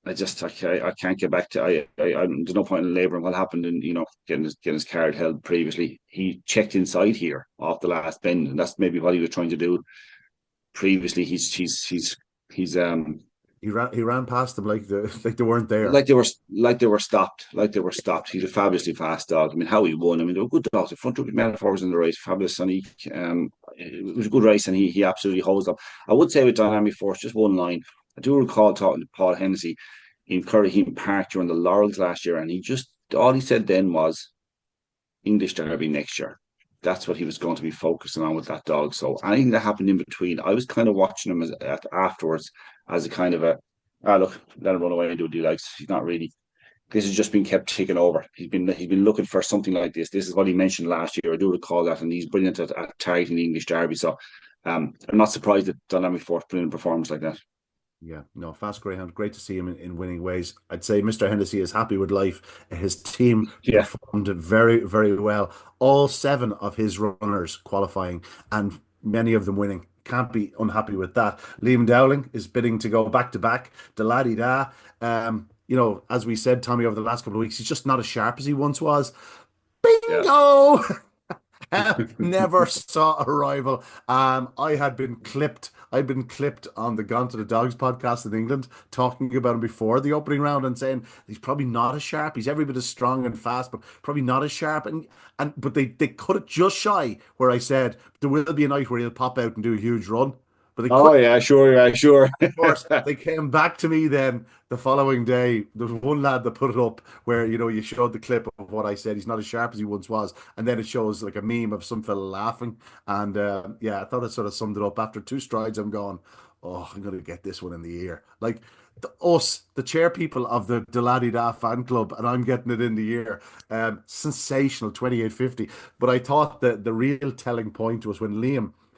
I can't get back to there's no point in labouring what happened in getting his card held previously. He checked inside here off the last bend, and that's maybe what he was trying to do previously. He's He ran past them like they weren't there. like they were stopped. He's a fabulously fast dog. I mean, how he won. I mean, they were good dogs. The front row metaphors in the race, fabulous. And it was a good race, and he absolutely holds up. I would say with Dynamic Force, just one line. I do recall talking to Paul Hennessy in Curraheen Park during the Laurels last year, and he just all he said then was English Derby next year. That's what he was going to be focusing on with that dog. So anything that happened in between, I was kind of watching him afterwards as a kind of look, let him run away and do what he likes. He's not really. This has just been kept ticking over. He's been looking for something like this. This is what he mentioned last year. I do recall that, and he's brilliant at targeting the English Derby. So I'm not surprised that Dynamic Force put in a performance like that. Yeah, no, fast greyhound. Great to see him in winning ways. I'd say Mr. Hennessy is happy with life. His team Yeah. performed very, very well. All seven of his runners qualifying, and many of them winning. Can't be unhappy with that. Liam Dowling is bidding to go back to back. Da la di da. As we said, Tommy, over the last couple of weeks, he's just not as sharp as he once was. Yeah. Bingo! Never saw a rival. I had been clipped. I'd been clipped on the Gone to the Dogs podcast in England, talking about him before the opening round and saying he's probably not as sharp. He's every bit as strong and fast, but probably not as sharp. But they cut it just shy where I said there will be a night where he'll pop out and do a huge run. But they Oh couldn't. yeah, sure, yeah, sure. Of course, they came back to me then the following day. There was one lad that put it up where, you showed the clip of what I said. He's not as sharp as he once was. And then it shows like a meme of some fella laughing. And yeah, I thought it sort of summed it up. After two strides, I'm going, oh, I'm going to get this one in the ear. Like the chair people of the Deladida fan club, and I'm getting it in the ear. Sensational 28.50. But I thought that the real telling point was when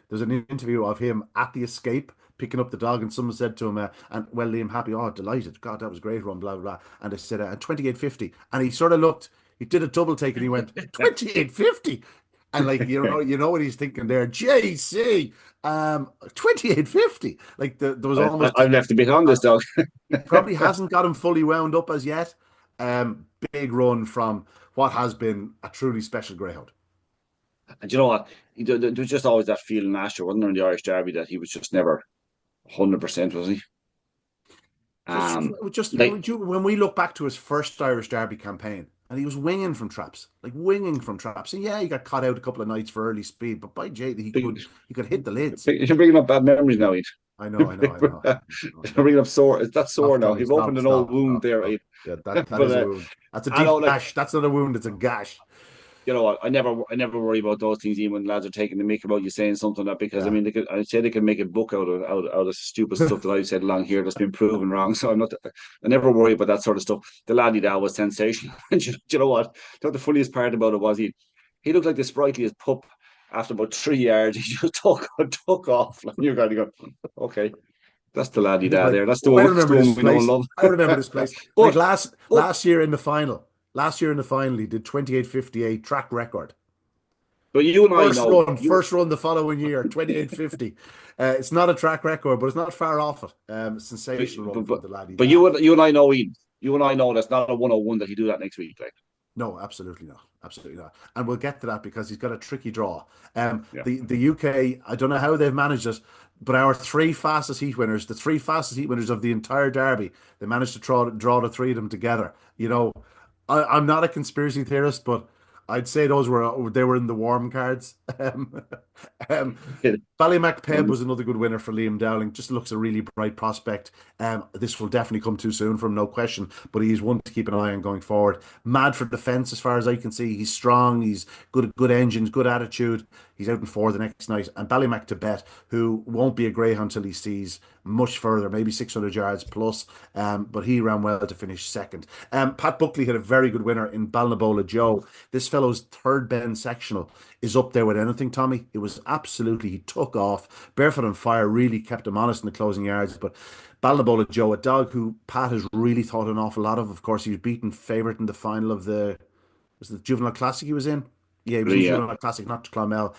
there's an interview of him at the escape picking up the dog, and someone said to him, and well, Liam, happy, oh, delighted, God, that was a great run, blah, blah, blah. And I said, 28.50. And he sort of looked, he did a double take and he went, 28.50. And like, you know what he's thinking there, JC, 28.50. Like there was almost, I've left a bit on this dog. he probably hasn't got him fully wound up as yet. Big run from what has been a truly special greyhound. And you know what? There was just always that feeling last year, wasn't there, in the Irish Derby, that he was just never 100%, was he? Just Like when we look back to his first Irish Derby campaign, and he was winging from traps, like winging from traps. And yeah, he got caught out a couple of nights for early speed, but by Jay, he could hit the lids. you're bringing up bad memories now, Ian. I know, I know, I know. You're bringing up sore. Is that sore Stop, now? Tommy, You've opened an old wound there, stop. Ian. Yeah, that But is a wound. That's a I deep know, like, gash. That's not a wound. It's a gash. you know what? I never worry about those things, even when lads are taking the mick about you saying something that, because I Yeah. mean, I'd say they can make a book out of stupid stuff that I've said along here that's been proven wrong. So I never worry about that sort of stuff. The laddie that was sensational. And you know what? The funniest part about it was he looked like the sprightliest pup. After about 3 yards, he just took off. And you're going to go, okay, that's the laddie He was da like, there. That's oh, I the remember this one we know and place. love. I remember this place. Like But last but last year in the final. Last year in the final, he did 28.58 track record. but you and I First know run, you. first run the following year, 28.50. It's not a track record, but it's not far off it. But, Sensational run but, from but, the laddie but da. you and I know, Ian. You and I know that's not a 101 that he do that next week. Like, No, absolutely not. Absolutely not. And we'll get to that because he's got a tricky draw. yeah, The UK, I don't know how they've managed it, but our three fastest heat winners, the three fastest heat winners of the entire derby, they managed to draw the three of them together. I'm not a conspiracy theorist, but I'd say they were in the warm cards. Um, Ballymac Peb was another good winner for Liam Dowling. Just looks a really bright prospect. This will definitely come too soon for him, no question. But he's one to keep an eye on going forward. Mad for defence, as far as I can see. He's strong. He's good engines, good attitude. He's out in four the next night. And Ballymac to bet, who won't be a greyhound till he sees much further, maybe 600 yards plus. But he ran well to finish second. Pat Buckley had a very good winner in Balnabola Joe. This fellow's third bend sectional is up there with anything, Tommy. It was absolutely, he took off. Barefoot on Fire really kept him honest in the closing yards. But Balnabola Joe, a dog who Pat has really thought an awful lot of. Of course, he was beaten favourite in the final of the Juvenile Classic he was in? Yeah, he was in the yeah. Juvenile Classic, not to Clonmel.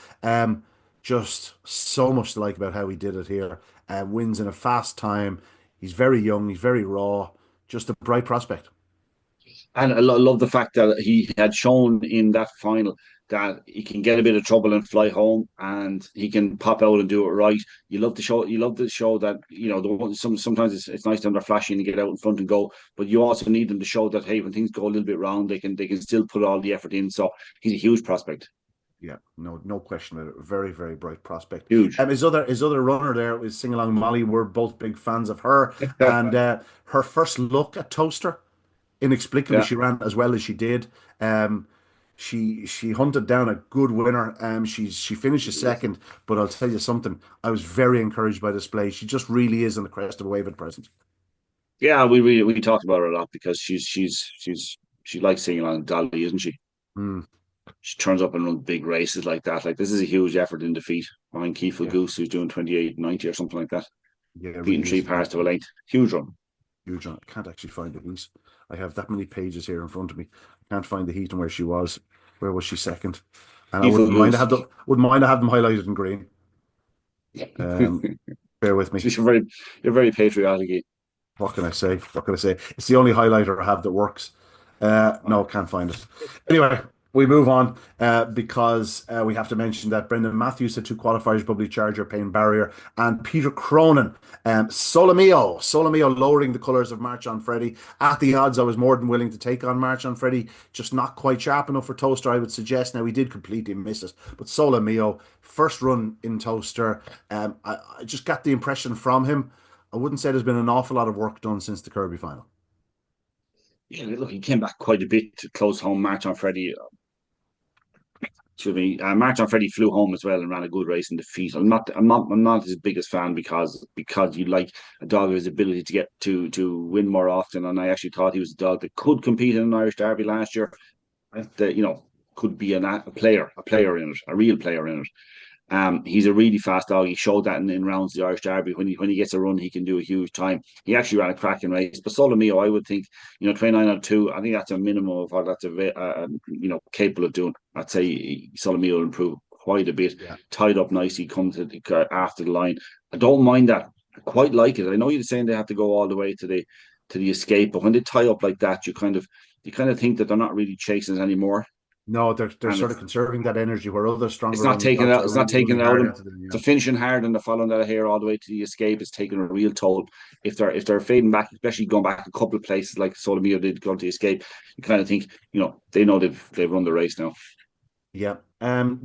Just so much to like about how he did it here. Wins in a fast time. He's very young. He's very raw. just a bright prospect. And I love the fact that he had shown in that final that he can get a bit of trouble and fly home, and he can pop out and do it right. You love to show. You love to show that sometimes it's nice to them they're flashy and get out in front and go, but you also need them to show that hey, when things go a little bit wrong, they can still put all the effort in. So he's a huge prospect. Yeah, no question about it. Very, very bright prospect. Huge. His other runner there was Sing Along Molly. We're both big fans of her, and her first look at Toaster, inexplicably Yeah. she ran as well as she did. She hunted down a good winner. She finishes second, but I'll tell you something. I was very encouraged by display. She just really is on the crest of a wave at present. Yeah, we talked about her a lot because she likes singing along Dolly, isn't she? Mm, She turns up and runs big races like that. Like this is a huge effort in defeat behind Keith yeah, Goose, who's doing 28.90 or something like that, yeah, it beating really three is. pairs to a length. Huge run. Huge. I can't actually find the heat. I have that many pages here in front of me. I can't find the heat and where she was. Where was she second? And I Keith Goose. wouldn't mind to have them highlighted in green. Um, bear with me. You're very patriotic. What can I say? What can I say? It's the only highlighter I have that works. No, can't find it. Anyway, we move on because we have to mention that Brendan Matthews had two qualifiers, Bubbly Charger, Payne Barrier, and Peter Cronin. Solomeo lowering the colours of March on Freddy. At the odds, I was more than willing to take on March on Freddy, just not quite sharp enough for Toaster, I would suggest. Now, he did completely miss it, but Solomeo, first run in Toaster, I just got the impression from him. I wouldn't say there's been an awful lot of work done since the Kirby final. Yeah, look, he came back quite a bit to close home. March on Freddie. Excuse me. March on Freddie flew home as well and ran a good race in defeat. I'm not his biggest fan because you like a dog of his ability to get to win more often. And I actually thought he was a dog that could compete in an Irish Derby last year. That could be a player in it, a real player in it. He's a really fast dog. He showed that in rounds of the Irish Derby. When he gets a run, he can do a huge time. He actually ran a cracking race. But Solomeo, I would think, 29 out of 2, I think that's a minimum of what that's capable of doing. I'd say Solomeo will improve quite a bit. Yeah. Tied up nicely, comes after the line. I don't mind that. I quite like it. I know you're saying they have to go all the way to the escape, but when they tie up like that, you kind of think that they're not really chasing it anymore. No, they're And sort of conserving that energy where other it's stronger not running taking dogs out. are It's not really taking running it out hard of into them. the finishing hard and the following that here all the way to the escape is taking a real toll. If they're fading back, especially going back a couple of places like Solomeo did going to the escape, you kind of think they know they've run the race now. Yeah.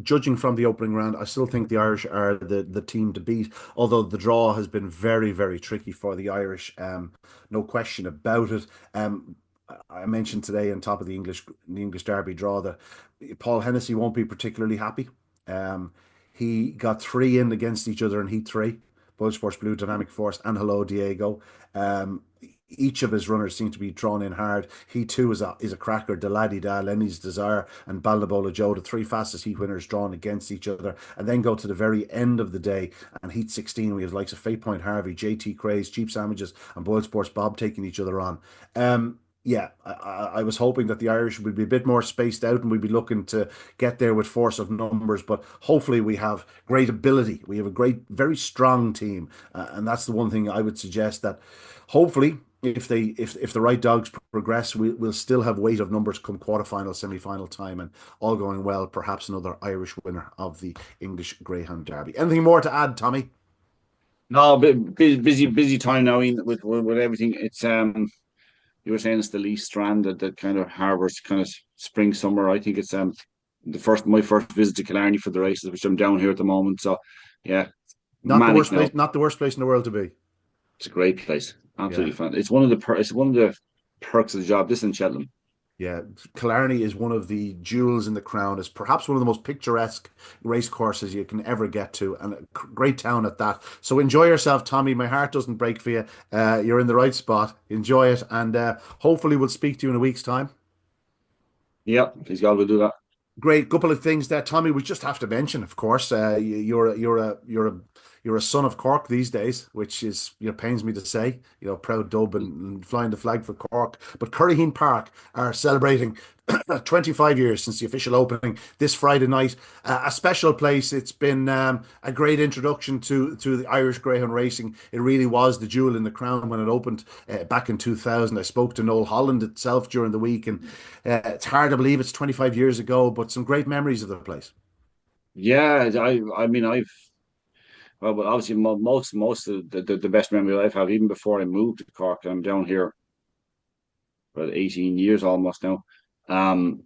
Judging from the opening round, I still think the Irish are the team to beat, although the draw has been very, very tricky for the Irish. No question about it. I mentioned today on top of the English Derby draw that Paul Hennessy won't be particularly happy. He got three in against each other in Heat 3, Boyle Sports Blue, Dynamic Force, and Hello Diego. Each of his runners seem to be drawn in hard. He too is a cracker. Deladi Da, Lenny's Desire, and Balnabola Joe, the three fastest heat winners drawn against each other, and then go to the very end of the day and Heat 16. We have the likes of Fate Point Harvey, JT Craze, Cheap Sandwiches, and Boyle Sports Bob taking each other on. Yeah, I was hoping that the Irish would be a bit more spaced out and we'd be looking to get there with force of numbers. But hopefully, we have great ability. We have a great, very strong team, and that's the one thing I would suggest that hopefully, if the right dogs progress, we'll still have weight of numbers come quarterfinal, semi-final time, and all going well, perhaps another Irish winner of the English Greyhound Derby. Anything more to add, Tommy? No, busy time now with everything. It's you were saying it's the Lee Strand that kind of harbours kind of spring summer. I think it's my first visit to Killarney for the races, which I'm down here at the moment. So yeah, Not the manic worst now. place, not the worst place in the world to be. It's a great place, Yeah. absolutely fun. It's one of the perks of the job. This in Cheltenham. Yeah, Killarney is one of the jewels in the crown. It's perhaps one of the most picturesque race courses you can ever get to, and a great town at that. So enjoy yourself, Tommy. My heart doesn't break for you. You're in the right spot. Enjoy it, and hopefully we'll speak to you in a week's time. Yeah, please God, we'll do that. Great couple of things there, Tommy. We just have to mention, of course, you're a son of Cork these days, which is pains me to say. Proud dub and flying the flag for Cork. But Curraheen Park are celebrating 25 years since the official opening this Friday night. A special place. It's been a great introduction to the Irish Greyhound racing. It really was the jewel in the crown when it opened back in 2000. I spoke to Noel Holland itself during the week, and it's hard to believe it's 25 years ago, but some great memories of the place. Yeah, I mean, well, but obviously most of the best memory I've had, even before I moved to Cork. I'm down here for 18 years almost now. Um,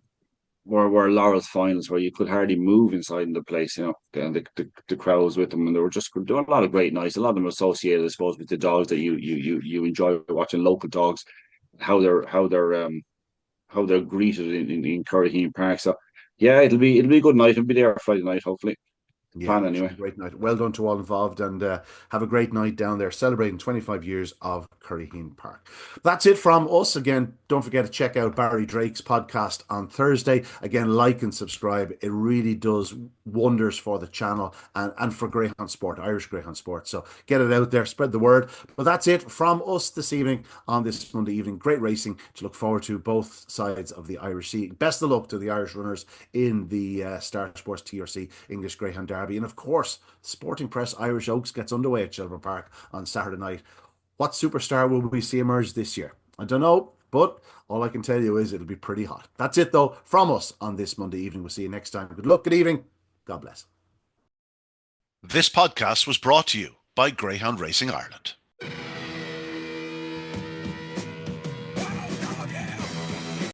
were Laurel's finals where you could hardly move inside in the place, and the crowds with them, and they were just doing a lot of great nights. A lot of them are associated, I suppose, with the dogs that you enjoy watching, local dogs, how they're greeted in Curraheen Park. So yeah, it'll be a good night. It'll be there Friday night, hopefully. Yeah, Plan it should anyway. be a great night. Well done to all involved, and have a great night down there celebrating 25 years of Curraheen Park. That's it from us. Again, don't forget to check out Barry Drake's podcast on Thursday. Again, like and subscribe. It really does wonders for the channel and for Greyhound sport, Irish Greyhound sport. So get it out there, spread the word. But that's it from us this evening on this Monday evening. Great racing to look forward to both sides of the Irish Sea. Best of luck to the Irish runners in the Star Sports TRC English Greyhound Derby. And of course, Sporting Press Irish Oaks gets underway at Shelbourne Park on Saturday night. What superstar will we see emerge this year? I don't know, but all I can tell you is it'll be pretty hot. That's it, though, from us on this Monday evening. We'll see you next time. Good luck, good evening. God bless. This podcast was brought to you by Greyhound Racing Ireland.